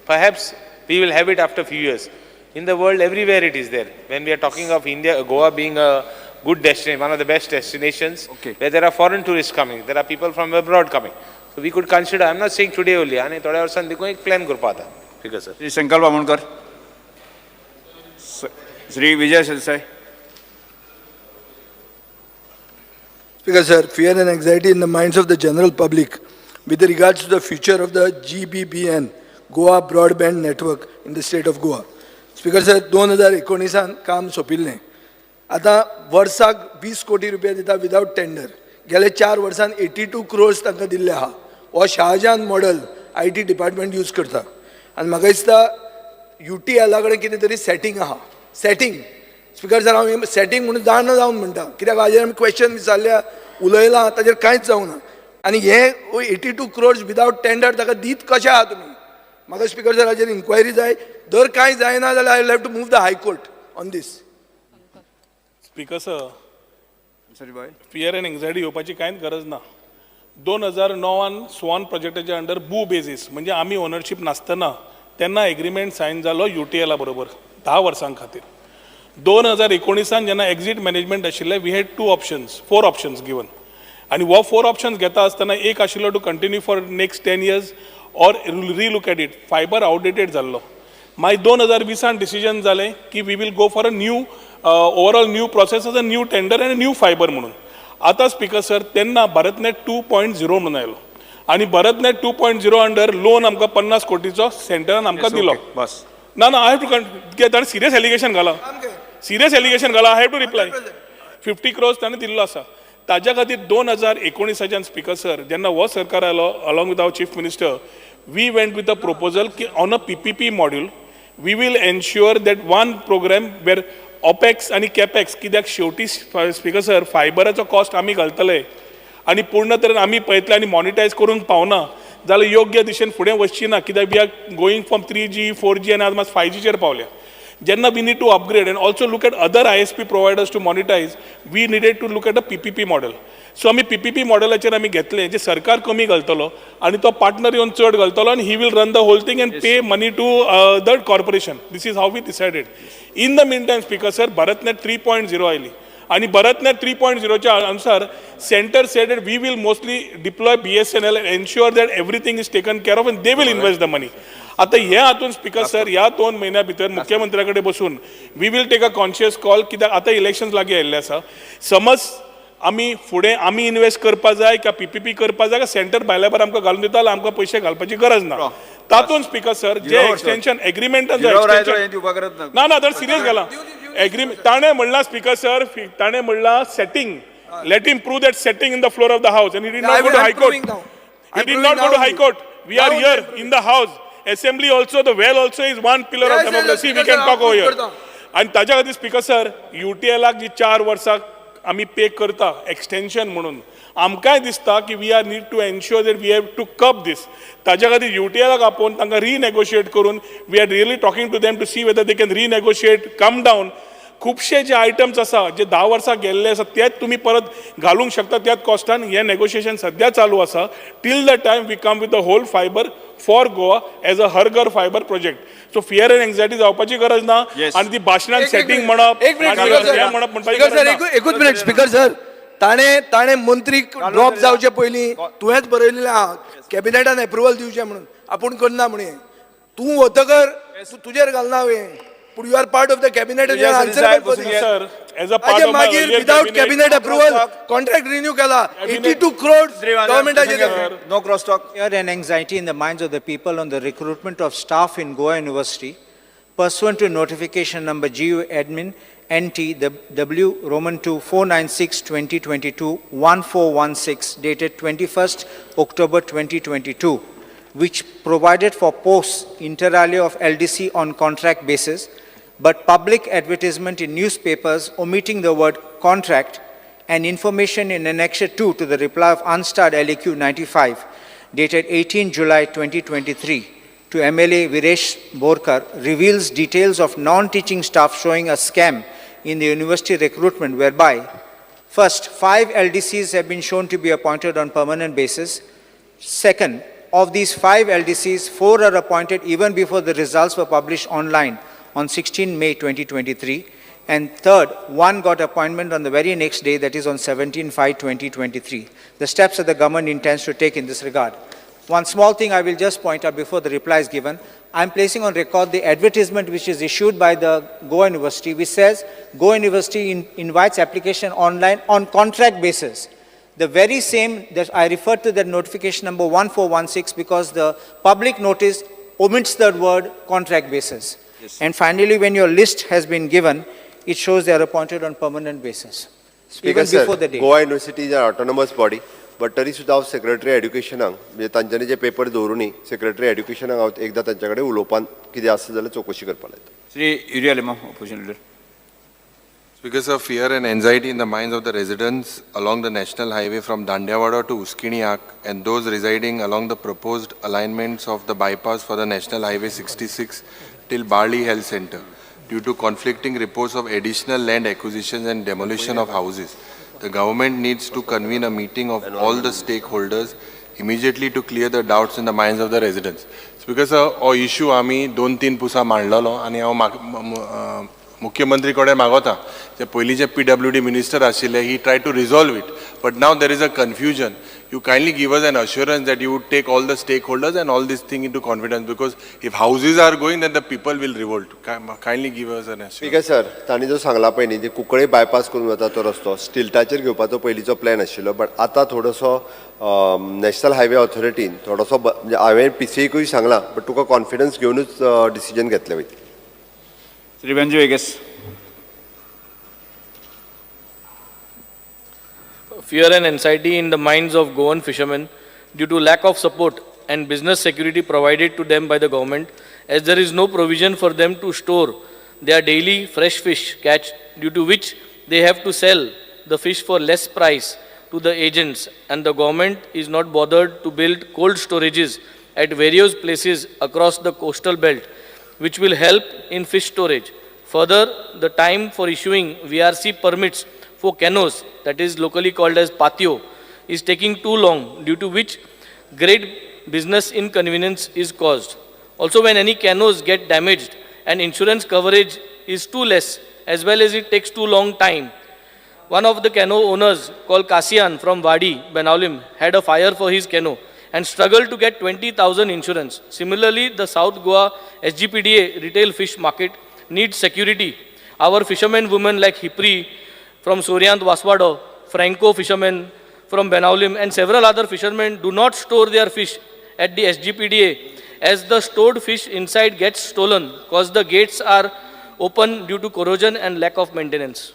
perhaps we will have it after a few years. In the world, everywhere it is there. When we are talking of India, Goa being a good destination, one of the best destinations, where there are foreign tourists coming, there are people from abroad coming. So we could consider, I'm not saying today only, आने थोड़े वर्षां देखो एक plan कर पाता, ठीक है sir. Sri Shankar Bamonkar. Sri Vijay Selsai. Speaker, sir, fear and anxiety in the minds of the general public with regards to the future of the GBBN, Goa Broadband Network in the state of Goa. Speaker, sir, 2019 काम सोपिल्लें. आता वर्साक 20 कोटी रुपया दिता विदाउट टेंडर. गेले 4 वर्सान 82 crores तांकां दिल्ले आहा. हो Shah Jahan model IT department use करता. आनी म्हाका दिसता UTL कडेन कितें तरी सेटिंग आहा. सेटिंग. स्पीकर सर हांव सेटिंग म्हणून जाणा जावन म्हणटा कित्याक हाजेर आमी क्वेश्चन विचारल्या उलयलां ताजेर कांयच जावना आनी हे 82 crores विदाउट टेंडर ताका दीत कशें आहा तुमी म्हाका स्पीकर सर हाजेर इन्क्वायरी जाय जर कांय जायना जाल्यार I will have to move the high court on this speaker sir fear and anxiety येवपाची कांयच गरज ना 2009 स्वान प्रोजेक्टाच्या अंडर बू बेजीस म्हणजे आमी ओनरशीप नासतना तेन्ना एग्रीमेंट सायन जालो UTL बरोबर 10 वर्सां खातीर 2019 जेन्ना एक्झिट मॅनेजमेंट आशिल्ले वी हॅड 4 ऑप्शन्स गिवन आनी हो 4 ऑप्शन्स घेता आसतना एक आशिल्लो to continue for next 10 years or relook at it fibre outdated जाल्लो मागीर 2020 डिसिजन जालें की we will go for a new overall new process as a new tender and new fibre म्हणून आतां स्पीकर सर तेन्ना भारतनेट 2.0 म्हणून आयलो आनी भारतनेट 2.0 अंडर लोन आमकां 50 कोटीचो सेंटरान आमकां दिलो बस ना I have to get that serious allegation घाला सिरियस एलिगेशन घाला I have to reply 50 crores ताणें दिल्लो आसा ताज्या खातीर 2019 स्पीकर सर जेन्ना हो सरकार आयलो along with our chief minister we went with a proposal की on a PPP module we will ensure that one programme where opex and capex कित्याक शेवटी स्पीकर सर फायबराचो कॉस्ट आमी घालतले आनी पूर्ण तरेन आमी पळयतले आनी मॉनिटायज करूंक पावना जाल्यार योग्य दिशेन फुडें वचची ना कित्याक we R going from 3G 4G आनी आज मात 5G पावल्या जेन्ना we need to upgrade and also look at other ISP providers to monetise we needed to look at a PPP model so आमी PPP मॉडेलाचेर आमी घेतले जे सरकार कमी घालतलो आनी तो पार्टनर येवन चड घालतलो आनी he will run the whole thing and pay money to the corporation this is how we decided in the meantime speaker sir BharatNet 3.0 आयली आनी भारतनेट 3.0च्या अनुसार centre said we will mostly deploy BSNL and ensure that everything is taken care of and they will invest the money आता हे हातून स्पीकर सर ह्या 2 महिन्या भितर मुख्यमंत्र्या कडेन बसून we will take a conscious call कित्याक आतां इलेक्शन्स लागीं आयिल्ले आसा समज आमी फुडें आमी इन्वेस्ट करपा जाय काय PPP करपा जाय काय सेंटर भायल्या भायर आमकां घालून दिता जाल्यार आमकां पयशे घालपाची गरज ना तातूंत स्पीकर सर जे एक्सटेंशन एग्रीमेंटान ना ना तर सिरियस घाला एग्रीमेंट ताणें म्हणला स्पीकर सर ताणें म्हणला setting let him prove that setting in the floor of the house and he did not go to high court he did not go to high court we are here in the house assembly also the well also is one pillar of democracy we can talk over here आणि ताज्या खातीर स्पीकर सर UTLाक जी 4 वर्सां आमी पे करता एक्सटेंशन म्हणून आमकांय दिसता की we are need to ensure that we have to cup these ताज्या खातीर UTLाक आपोवन तांकां रिनेगोशिएट करून we are really talking to them to see whether they can renegotiate come down खुबशे जे आयटम्स आसा जे 10 वर्सां गेल्ले आसा तेच तुमी परत घालूंक शकता त्याच कॉस्टान हे नेगोशिएशन सद्या चालू आसा till the time we come with the whole fibre for Goa as a हर घर fibre project so fear and anxiety जावपाची गरज ना आणि ती भाशणान सेटिंग म्हणप एकूच मिनिट स्पीकर सर ताणे मंत्रीक ड्रॉप जावचे पयलीं तुवेंच बरयलेलें आहा कॅबिनेटान एप्रुवल दिवचें म्हणून आपूण करना म्हणून तूं वतकर तुजेर घालना हांवें But you are part of the cabinet and you are answerable for this. Sir, as a part of my without cabinet approval, contract renew kala. 82 crores government has given. No cross talk. Fear and anxiety in the minds of the people on the recruitment of staff in Goa University. pursuant to notification number GU admin NT W Roman 2 496/2022-1416 dated 21st October 2022, which provided for posts inter alia of LDC on contract basis, but public advertisement in newspapers omitting the word contract and information in Annexure 2 to the reply of Unstarred LAQ 95 dated 18 July 2023 to MLA Viresh Borkar reveals details of non-teaching staff showing a scam in the university recruitment whereby, first, 5 LDCs have been shown to be appointed on permanent basis. Second, of these 5 LDCs, 4 are appointed even before the results were published online on 16 May 2023. And third, 1 got appointment on the very next day, that is on 17/5/2023. The steps that the government intends to take in this regard. One small thing I will just point out before the reply is given. I am placing on record the advertisement which is issued by the Goa University, which says Goa University invites application online on contract basis. The very same that I referred to that notification number 1416 because the public notice omits the word contract basis. Yes. And finally, when your list has been given, it shows they are appointed on permanent basis. Speaker Even sir, before the date. Goa university is autonomous body but तरी सुद्धा हांव सेक्रेटरी एड्युकेशनाक म्हणजे तांच्यांनी जे पेपर दवरुनी सेक्रेटरी एड्युकेशनाक हांव एकदां तांच्या कडेन उलोवपान कितें आसा जाल्यार चवकशी करपाक लायता. Shri urea lima opposition leader. Because of fear and anxiety in the minds of the residents along the national highway from Dandiawada to Uskiniak and those residing along the proposed alignments of the bypass for the National Highway 66 till Barley Health Center, due to conflicting reports of additional land acquisitions and demolition of houses, the government needs to convene a meeting of all the stakeholders immediately to clear the doubts in the minds of the residents. Because हो issue आमी 2-3 पुसा मांडलेलो आनी हांव मुख्यमंत्री कडेन मागोता जे पयलीं जे PWD मिनिस्टर आशिल्ले he try to resolve it but now there is a confusion. You kindly give us an assurance that you would take all the stakeholders and all this thing into confidence, because if houses are going, then the people will revolt. Kindly give us an assurance. ठीक सर, तांणी जो सांगला पळय न्ही, जे कुंकळे बायपास करून वता तो रस्तो स्टिल्टाचेर घेवपाचो पयलींचो प्लॅन आशिल्लो, बट आतां थोडोसो नॅशनल हायवे ऑथॉरिटीन थोडोसो म्हणजे हांवें PCAकूय सांगला, बट तुका कॉन्फिडन्स घेवनूच डिसिजन घेतले वयता. Shri Venzy Viegas. Fear and anxiety in the minds of Goan fishermen due to lack of support and business security provided to them by the government, as there is no provision for them to store their daily fresh fish catch, due to which they have to sell the fish for less price to the agents, and the government is not bothered to build cold storages at various places across the coastal belt, which will help in fish storage. Further, the time for issuing VRC permits for canoes, that is locally called as patio, is taking too long, due to which great business inconvenience is caused. Also, when any canoes get damaged and insurance coverage is too less, as well as it takes too long time. One of the canoe owners called Kasian from Wadi, Benaulim, had a fire for his canoe and struggled to get 20,000 insurance. Similarly, the South Goa SGPDA retail fish market needs security. Our fishermen women like Hipri from Suryant Waswado, Franco fishermen from Benaulim, and several other fishermen do not store their fish at the SGPDA, as the stored fish inside gets stolen because the gates are open due to corrosion and lack of maintenance.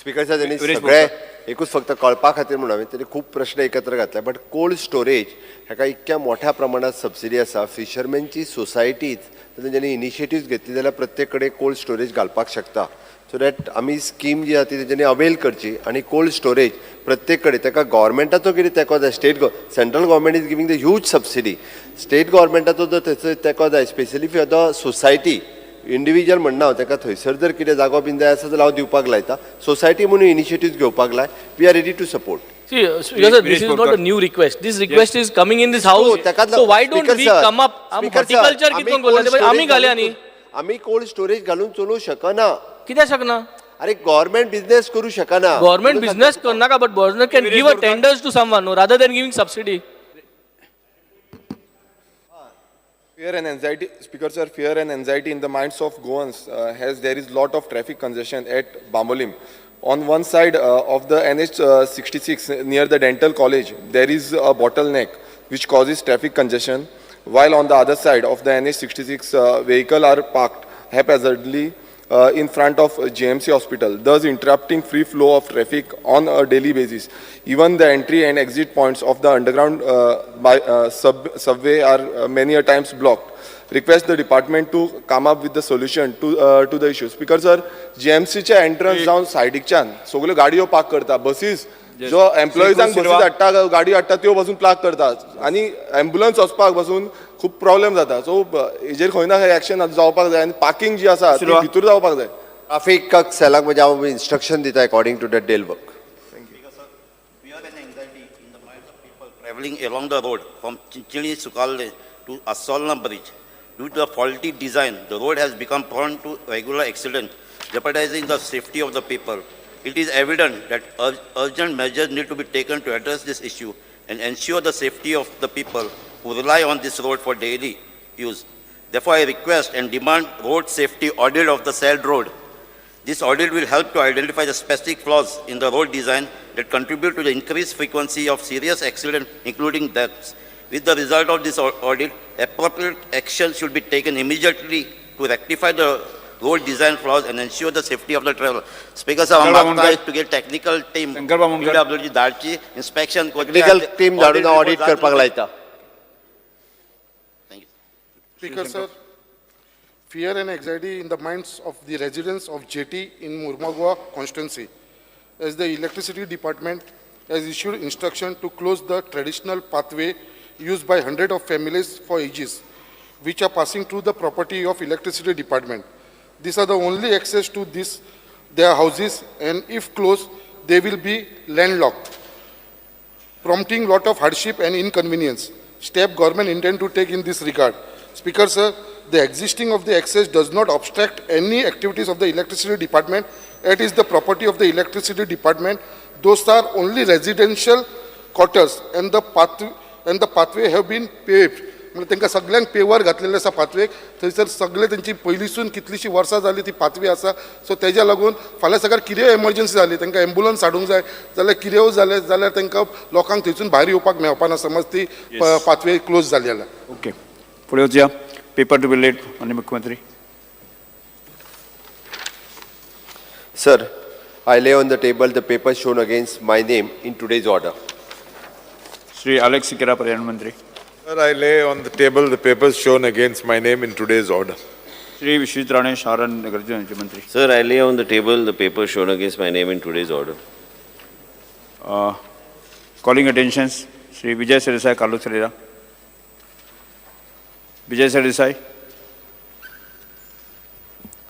Speaker साहेब त्यांनी सगळे एकूच फक्त कळपा खातीर म्हणून हांवें तरी खूब प्रश्न एकत्र घातले, बट कोल्ड स्टोरेज हाका इतक्या मोठ्या प्रमाणात सबसिडी आसा. फिशरमॅनची सोसायटीज तेंच्यांनी इनिशिएटिव्ह घेतली जाल्यार प्रत्येक कडेन कोल्ड स्टोरेज घालपाक शकता. सो दॅट आमी स्कीम जी आसा ती तेंच्यांनी अवेल करची आनी कोल्ड स्टोरेज प्रत्येक कडेन ताका गव्हर्मेंटाचो कितें तेंको जाय, central government is giving the huge subsidy, state गव्हर्मेंटाचो जर तेचो तेंको जाय specially for the society, individual म्हणना हांव ताका थंयसर जर कितें जागो बीन जाय आसा जाल्यार हांव दिवपाक लायता. सोसायटी म्हणून इनिशिएटिव्ह घेवपाक लाय. We are ready to support. See, this is not a new request. This request is coming in this house. So why don't we come up? Horticulture कितून बोलले आमी घाल्या न्ही. आमी कोल्ड स्टोरेज घालून चलोवंक शकना. कित्याक शकना? अरे गव्हर्मेंट बिझनेस करू शकना. Government business करनाका, but government can give a tenders to someone rather than giving subsidy. Fear and anxiety, Speaker sir, fear and anxiety in the minds of Goans as there is lot of traffic congestion at Bambolim. On one side of the NH 66 near the dental college, there is a bottleneck which causes traffic congestion. while on the other side of the NH66 vehicle are parked haphazardly in front of GMC hospital, thus interrupting free flow of traffic on a daily basis. Even the entry and exit points of the underground subway are many a times blocked. Request the department to come up with the solution to the issue. Speaker sir, GMC चे entrance जाऊन साइडीकच्यान सगळ्यो गाडयो पार्क करता, बसीस जो एम्प्लॉईजांक बसीस हाडटा गाडी हाडटा त्यो बसून पार्क करतात आनी एम्ब्युलन्स वचपाक बसून खूब प्रॉब्लेम जाता. सो हेजेर खंय ना खंय एक्शन जावपाक जाय आनी पार्किंग जी आसा ती भितर जावपाक जाय. ट्राफिक सेलाक म्हणजे हांव इन्स्ट्रक्शन दिता according to the deal work. Fear and anxiety in the minds of people traveling along the road from Chinchini Sukalle to Asolna Bridge. Due to the faulty design, the road has become prone to regular accidents, jeopardizing the safety of the people. It is evident that urgent measures need to be taken to address this issue and ensure the safety of the people who rely on this road for daily use. Therefore, I request and demand road safety audit of the said road. This audit will help to identify the specific flaws in the road design that contribute to the increased frequency of serious accidents, including deaths. With the result of this audit, appropriate action should be taken immediately to rectify the road design flaws and ensure the safety of the traveler. Speaker sir, I'm to get technical team PWD धाडची inspection technical team धाडून ऑडिट करपाक लायता. Thank you. Speaker sir, fear and anxiety in the minds of the residents of JT in Murmagua constituency, as the electricity department has issued instruction to close the traditional pathway used by hundreds of families for ages, which are passing through the property of electricity department. These are the only access to their houses, and if closed, they will be landlocked, prompting lot of hardship and inconvenience. Step government intend to take in this regard. Speaker sir, the existing of the access does not obstruct any activities of the electricity department. It is the property of the electricity department. Those are only residential quarters, and the pathway have been paved. म्हणजे तांकां सगळ्यांक पेवर घातलेले आसा पाथवेक. थंयसर सगळे तेंची पयलींसून कितलीशीं वर्सां जाली ती पाथवे आसा. सो तेज्या लागून फाल्यां सकाळ कितेंय एमर्जन्सी जाली, तांकां एम्ब्युलन्स हाडूंक जाय जाल्यार कितेंय जालें जाल्यार तांकां लोकांक थंयसून भायर येवपाक मेळपाना समज ती पाथवे क्लोज जाली जाल्यार. ओके, फुडें वचया. पेपर टू बी लेट, माननीय मुख्यमंत्री. Sir, I lay on the table the papers shown against my name in today's order. Shri Alex Sequeira, प्रधानमंत्री. Sir, I lay on the table the papers shown against my name in today's order. Shri विश्वित Rane, शहर आणि नगरचे राज्यमंत्री. Sir, I lay on the table the papers shown against my name in today's order. Calling attention, Shri Vijay Sardesai, Kalu सरेरा. Vijay Sardesai.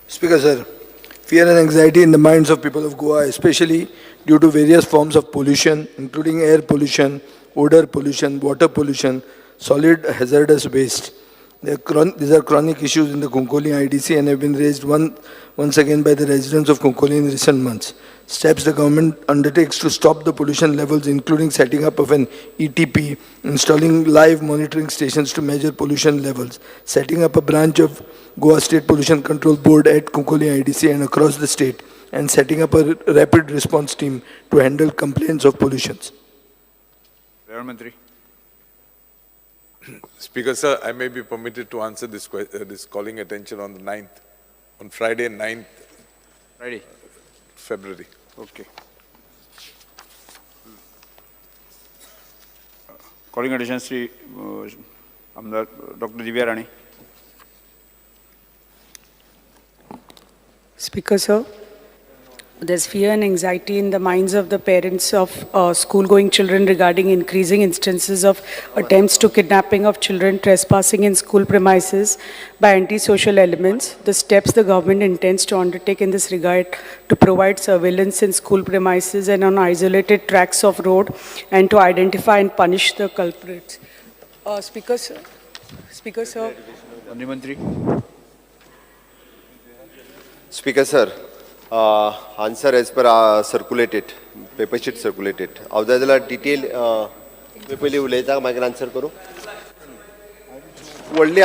Speaker sir, fear and anxiety in the minds of people of Goa, especially due to various forms of pollution, including air pollution, odor pollution, water pollution, solid hazardous waste. These are chronic issues in the Konkoli IDC and have been raised once again by the residents of Konkoli in recent months. Steps the government undertakes to stop the pollution levels, including setting up of an ETP, installing live monitoring stations to measure pollution levels, setting up a branch of Goa State Pollution Control Board at Konkoli IDC and across the state, and setting up a rapid response team to handle complaints of pollutions. प्रधानमंत्री. Speaker sir, I may be permitted to answer this calling attention on the 9th, on Friday 9th Friday. February. Okay. Calling attention, Shri आमदार doctor Divya Rane. Speaker sir, there's fear and anxiety in the minds of the parents of school-going children regarding increasing instances of attempts to kidnapping of children, trespassing in school premises by antisocial elements. The steps the government intends to undertake in this regard to provide surveillance in school premises and on isolated tracts of road, and to identify and punish the culprits. Speaker sir. मंत्री. Speaker sir, answer as per circulated, paper sheet circulated. हांव जाय जाल्यार डिटेल तुमी पयलीं उलयता मागीर आन्सर करूं. व्हडली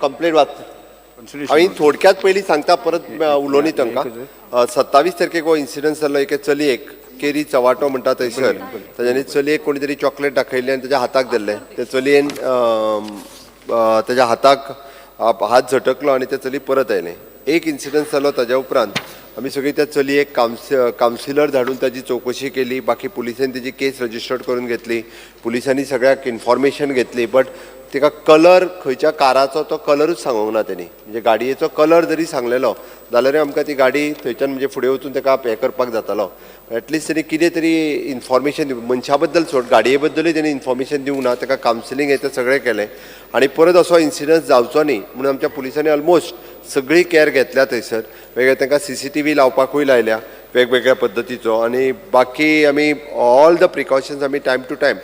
कंप्लेंट हांवें थोडक्यात पयलीं सांगता, परत उलोवनी तांकां. 27 तारखेक हो इन्सिडंट जाल्लो एके चलयेक केरी चवाटो म्हणटा थंयसर. ताच्यानी चलयेक कोणी तरी चॉकलेट दाखयलें आनी ताच्या हाताक धरलें. ते चलयेन त्याच्या हाताक हात झटकलो आणि ते चली परत आयलें. एक इन्सिडंट जालो ताज्या उपरांत आमी सगळी त्या चलयेक कावन्सिलर धाडून ताची चवकशी केली. बाकी पुलिसांनी ताची केस रजिस्टर्ड करून घेतली. पुलिसांनी सगळ्याक इन्फॉर्मेशन घेतली. बट तिका कलर खंयच्या काराचो तो कलरूच सांगूंक ना तेणी. म्हणजे गाडयेचो कलर जरी सांगलेलो जाल्यार आमकां ती गाडी थंयच्यान म्हणजे फुडें वचून ताका हें करपाक जातालो. एटलिस्ट तेणी कितें तरी इन्फॉर्मेशन मनशा बद्दल सोड गाडये बद्दलूय तेणी इन्फॉर्मेशन दिवंक ना. ताका कावन्सिलींग हें तें सगळें केलें आनी परत असो इन्सिडंट जावचो न्ही म्हणून आमच्या पुलिसांनी ऑलमोस्ट सगळी केअर घेतल्या थंयसर. वेगळे तांकां CCTV लावपाकूय लायल्या वेगवेगळ्या पद्दतीचो. आनी बाकी आमी ऑल द प्रिकॉशन्स आमी टायम टू टायम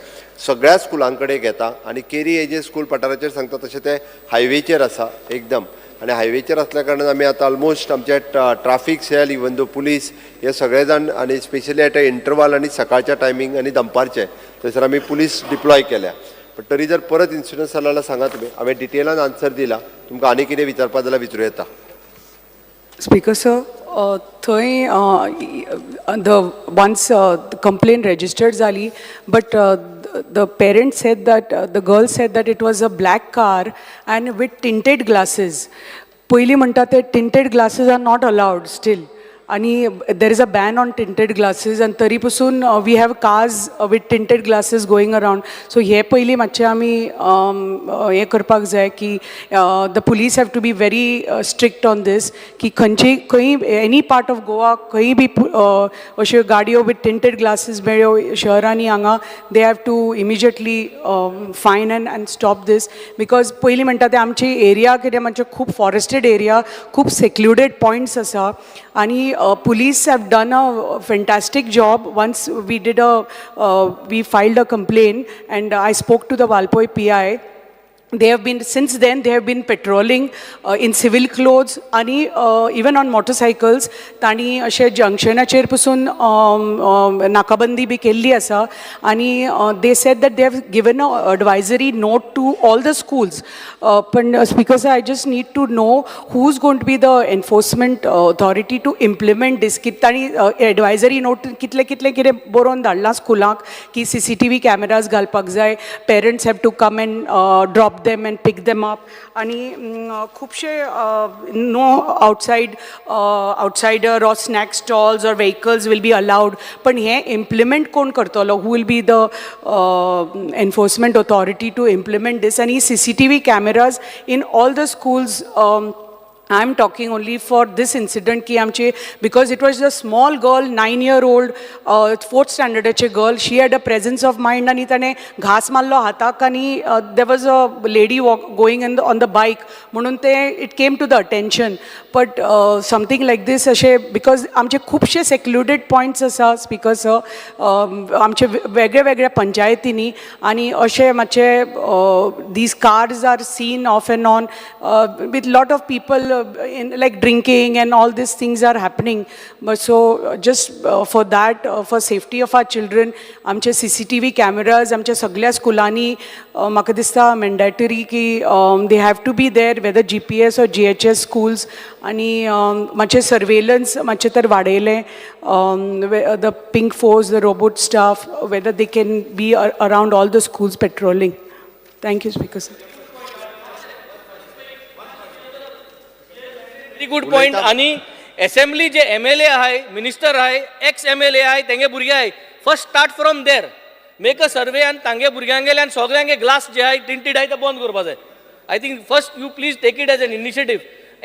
सगळ्या स्कुलां कडेन घेता. आनी केरी हे जे स्कूल पठाराचेर सांगता तशें ते हायवेचेर आसा एकदम. आनी हायवेचेर असल्या कारणान आमी आतां ऑलमोस्ट आमचे traffic cell even though police हे सगळे जाण आनी स्पेशली एट इंटरवाल आनी सकाळच्या टायमींग आनी दनपारचे थंयसर आमी पुलीस डिप्लॉय केल्या. पण तरी जर परत इन्सिडंट जालो जाल्यार सांगा तुमी. हांवें डिटेलान आन्सर दिला. तुमकां आनी कितें विचारपाक जाल्यार विचारूं येता. Speaker sir, थंय once the complaint registered जाली, but the parents said that the girl said that it was a black car and with tinted glasses. पयलीं म्हणटा ते tinted glasses are not allowed still. आणि there is a ban on tinted glasses and तरी पसून we have cars with tinted glasses going around. So हे पयलीं मातशें आमी हें करपाक जाय की the police have to be very strict on this की खंय any part of Goa खंय बी अश्यो गाडयो with tinted glasses मेळ्यो शहरांनी हांगा they have to immediately fine and stop this because पयलीं म्हणटा ते आमची एरिया कितें म्हणजे खूब forested area खूब secluded points आसा आणि police have done a fantastic job. Once we filed a complaint and I spoke to the Valpoi PI. Since then they have been patrolling in civil clothes and even on motorcycles. तांणी अशे जंक्शनाचेर पसून नाकाबंदी बी केल्ली आसा आणि they said that they have given a advisory note to all the schools. पण speaker sir, I just need to know who's going to be the enforcement authority to implement this. तांणी advisory note कितले बरोवन धाडला स्कुलांक की CCTV cameras घालपाक जाय. Parents have to come and drop them and pick them up आणि खूपशे no outsider or snack stalls or vehicles will be allowed. पण हे implement कोण करतलो? Who will be the enforcement authority to implement this? आणि CCTV cameras in all the schools. I'm talking only for this incident ki amche because it was a small girl, 9-year-old, 4th standard girl. She had a presence of mind and tane ghas mallo hatak ani there was a lady going on the bike. Munun te it came to the attention. But something like this ashe because amche khubshe secluded points asa speaker sir amche वेगळ्या पंचायतींनी आणि अशे मातशे these cars are seen off and on with lot of people in like drinking and all these things are happening. But so just for that for safety of our children आमचे CCTV cameras आमच्या सगळ्या स्कुलांनी म्हाका दिसता mandatory की they have to be there whether GPS or GHS schools आणि मातशे surveillance मातशे तर वाडयले the pink force the robot staff whether they can be around all the schools patrolling. Thank you speaker sir. Very good point. आणि assembly जे MLA आहे मिनिस्टर आहे ex MLA आहे तेंगे भुरगे आहे first start from there make a survey आणि तांगे भुरग्यांगेले आणि सगळ्यांगे ग्लास जे आहे टिंटेड आहे ते बंद करपा जाय. I think first you please take it as an initiative.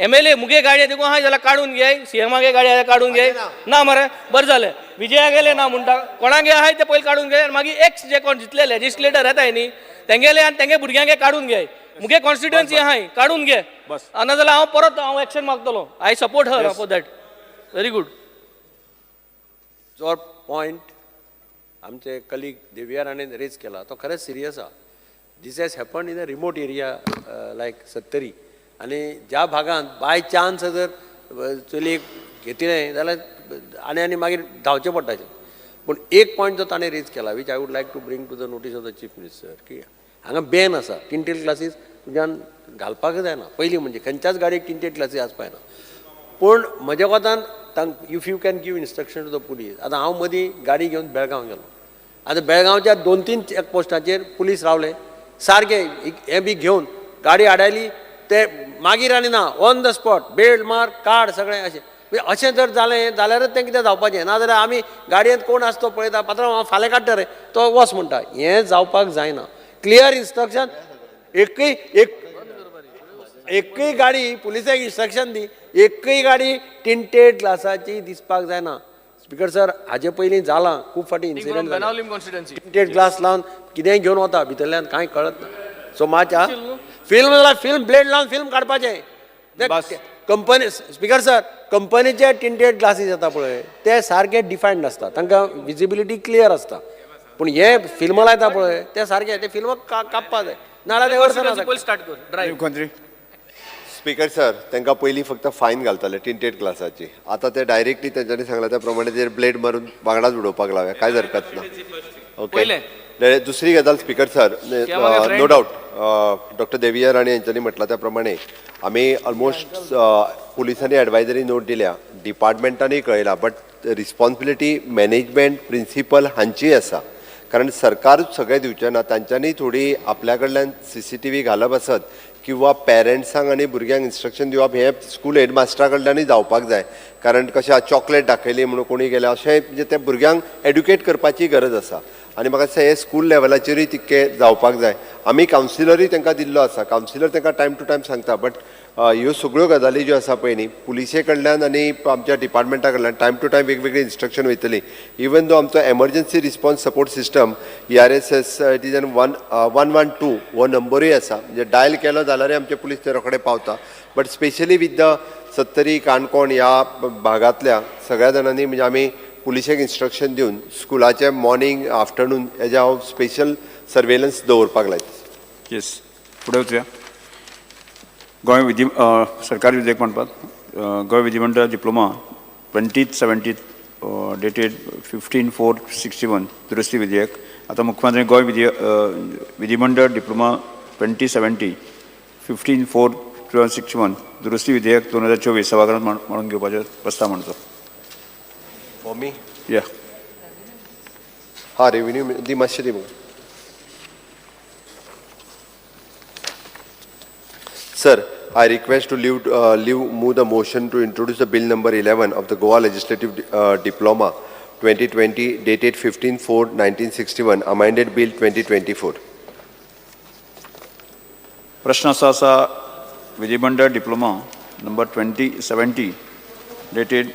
MLA मुगे गाडये देखून हा जाल्यार काढून घे CMागे गाडये काढून घे ना मरे बरं झालं विजया गेले ना म्हणटा कोणागे आहे ते पहिले काढून घे आणि मागीर एक्स जे कोण जितले लेजिस्लेटर येताय न्ही तेंगेले आणि तेंगे भुरग्यांगे काढून घे मुगे कॉन्स्टिट्युएन्सी आहाय काढून घे ना जाल्यार हांव परत एक्शन मागतलो. I support her for that. Very good. जो पॉयंट आमचे कलीग देवियार हाणें रेज केला तो खरेंच सिरियस आहा. This has happened in a remote area like Sattari आनी ज्या भागांत बाय चान्स जर चलयेक घेतिलें जाल्यार आनी मागीर धांवचें पडटाचें. पूण एक पॉयंट जो ताणें रेज केला which I would like to bring to the notice of the chief minister की हांगा बॅन आसा टिंटेड ग्लासीस तुज्यान घालपाक जायना. पयलीं म्हणजे खंयच्याच गाडयेक टिंटेड ग्लासीस आसपाक जायना. पूण म्हज्या कोतान if you can give instruction to the police. आतां हांव मदीं गाडी घेवन बेळगांव गेलो. आतां बेळगांवच्या 2-3 चॅक पोस्टाचेर पुलीस रावले सारके हें बी घेवन गाडी आडायली ते मागीर आनी ना ऑन द स्पॉट बेल्ट मार काड सगळें अशें म्हणजे अशें जर जालें जाल्यारच तें कितें जावपाचें ना जाल्यार आमी गाडयेंत कोण आसा तो पळयता पात्रांव हांव फाल्यां काडटा रे तो वच म्हणटा हें जावपाक जायना क्लियर इन्स्ट्रक्शन एकय गाडी पुलिसाक इन्स्ट्रक्शन दी एकय गाडी टिंटेड ग्लासाची दिसपाक जायना स्पीकर सर हाजे पयलीं जालां खूब फाटी incident Benaulim constituency tinted glass लावन कितेंय घेवन वता भितरल्यान कांय कळत ना सो मातशें फिल्म जाल्यार फिल्म ब्लेड लावन फिल्म काडपाचें कंपनी स्पीकर सर कंपनीचे टिंटेड ग्लासीस येता पळय ते सारके डिफायन्ड आसता तांकां विजिबिलिटी क्लियर आसता पूण हे फिल्म लायता पळय ते सारके ते फिल्म कापपा जाय नाल्यार ते वर्स स्टार्ट कर ड्रायव्ह मुख्यमंत्री स्पीकर सर तांकां पयलीं फक्त फायन घालताले टिंटेड ग्लासाची आतां ते डायरेक्टली तेंच्यांनी सांगला त्या प्रमाणे तेर ब्लेड मारून वांगडाच उडोवपाक लावया कांय हरकत ना ओके दुसरी गजाल speaker sir no doubt doctor देवियर आणि यांच्यानी म्हटलं त्याप्रमाणे आम्ही ऑलमोस्ट पोलिसांनी एडवायझरी नोट दिल्या डिपार्टमेंटांनी कळयला बट रिस्पॉन्सिबिलिटी मॅनेजमेंट प्रिन्सिपल हांची आसा कारण सरकारूच सगळें दिवचें ना तांच्यांनी थोडी आपल्या कडल्यान CCTV घालप आसत किंवा पेरंट्सांक आनी भुरग्यांक इन्स्ट्रक्शन दिवप हें स्कूल हेडमास्टरा कडल्यानूय जावपाक जाय कारण कशें आज चॉकलेट दाखयली म्हणून कोणी गेल्या अशें म्हणजे त्या भुरग्यांक एड्युकेट करपाची गरज आसा आनी म्हाका दिसता हे स्कूल लेवलाचेरूय तितकें जावपाक जाय आमी कावन्सिलरूय तांकां दिल्लो आसा कावन्सिलर तांकां टायम टू टायम सांगता बट ह्यो सगळ्यो गजाली ज्यो आसा पळय न्ही पुलिसे कडल्यान आनी आमच्या डिपार्टमेंटा कडल्यान टायम टू टायम वेगवेगळी इन्स्ट्रक्शन वयतली इवन दो आमचो emergency response support system ERSS it is 112 हो नंबरूय आसा म्हणजे डायल केलो जाल्यार आमचे पुलीस ते रोखडे पावता बट स्पेशली विथ द सत्तरी काणकोण ह्या भागांतल्या सगळ्या जाणांनी म्हणजे आमी पुलिशेक इन्स्ट्रक्शन दिवन स्कुलाचे मॉर्निंग आफ्टरनून हेजे हांव स्पेशल सर्वेलन्स दवरपाक लायता येस फुडें वचुया गोंय सरकारी विधेयक म्हणपाक गोंय विधिमंडळ डिप्लोमा 2070 डेटेड 15/4/61 दुरुस्ती विधेयक आतां मुख्यमंत्री गोंय विधिमंडळ डिप्लोमा 2070 15/4/61 दुरुस्ती विधेयक 2024 सभागृहात मांडून घेवपाचो प्रस्ताव मांडचो फॉर मी या हा रेव्हेन्यू दी मातशें दी म्हाका Sir, I request to move the motion to introduce the bill number 11 of the Goa Legislative Diploma 2020 dated 15/4/1961 amended bill 2024. प्रश्न असा विधिमंडळ डिप्लोमा नंबर 2070 डेटेड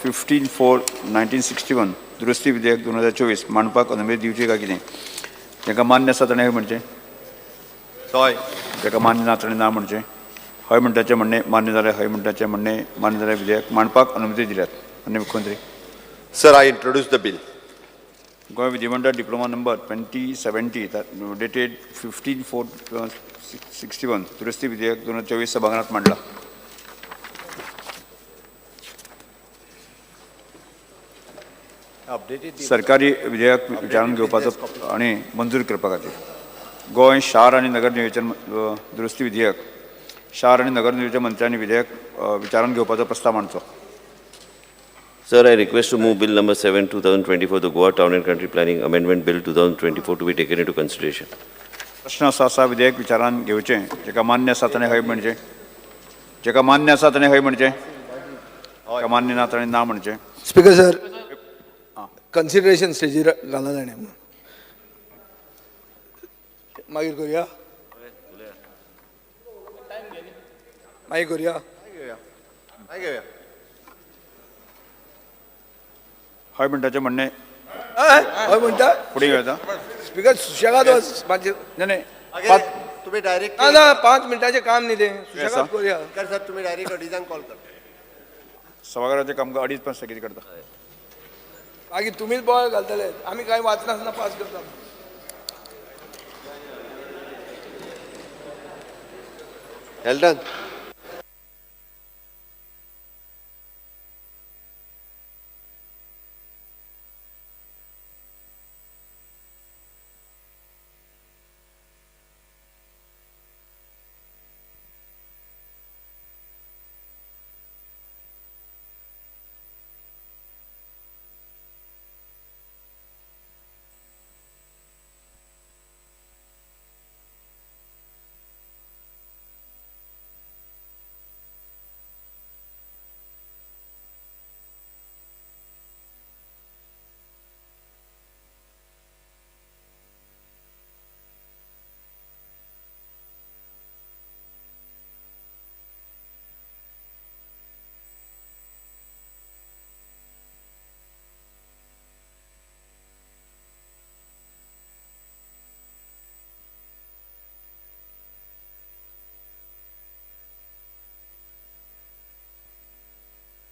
15/4/1961 दुरुस्ती विधेयक 2024 मांडपाक अनुमती दिवची काय कितें तांकां मान्य आसा ताणें हय म्हणचें हय ताका मान्य ना ताणें ना म्हणचें हय म्हणटाचें म्हणणें मान्य जाल्यार हय म्हणटाचें म्हणणें मान्य जाल्यार विधेयक मांडपाक अनुमती दिल्यात माननीय मुख्यमंत्री Sir, I introduce the bill. Goa विधिमंडळ डिप्लोमा नंबर 2070 डेटेड 15/4/61 दुरुस्ती विधेयक 2024 सभागृहात मांडला सरकारी विधेयक विचारून घेवपाचो आनी मंजूर करपा खातीर गोंय शार आनी नगर नियोजन दुरुस्ती विधेयक शार आनी नगर नियोजन मंत्र्यांनी विधेयक विचारून घेवपाचो प्रस्ताव मांडचो Sir, I request to move Bill number 7, 2024, the Goa Town and Country Planning Amendment Bill 2024 to be taken into consideration. प्रश्न असा विधेयक विचारान घेवचें जेका मान्य आसा ताणें हय म्हणचें जेका मान्य आसा ताणें हय म्हणचें जेका मान्य ना ताणें ना म्हणचें स्पीकर सर कन्सिडरेशन स्टेजीर घाला जाणें मागीर करुया मागीर करुया हय म्हणटाचें म्हणणें हय म्हणटा फुडें घेता स्पीकर सुशेगाद वच मातशें नाही तुम्ही डायरेक्ट ना ना 5 मिनटाचें काम न्ही तें सुशेगाद करुया सर तुम्ही डायरेक्ट अडिजांक कॉल कर सभागृहाचें कामकाज 2.5 स्थगीत करता मागीर तुमीच बॉल घालतले आमी कांय वाचनासतना पास करता Well done.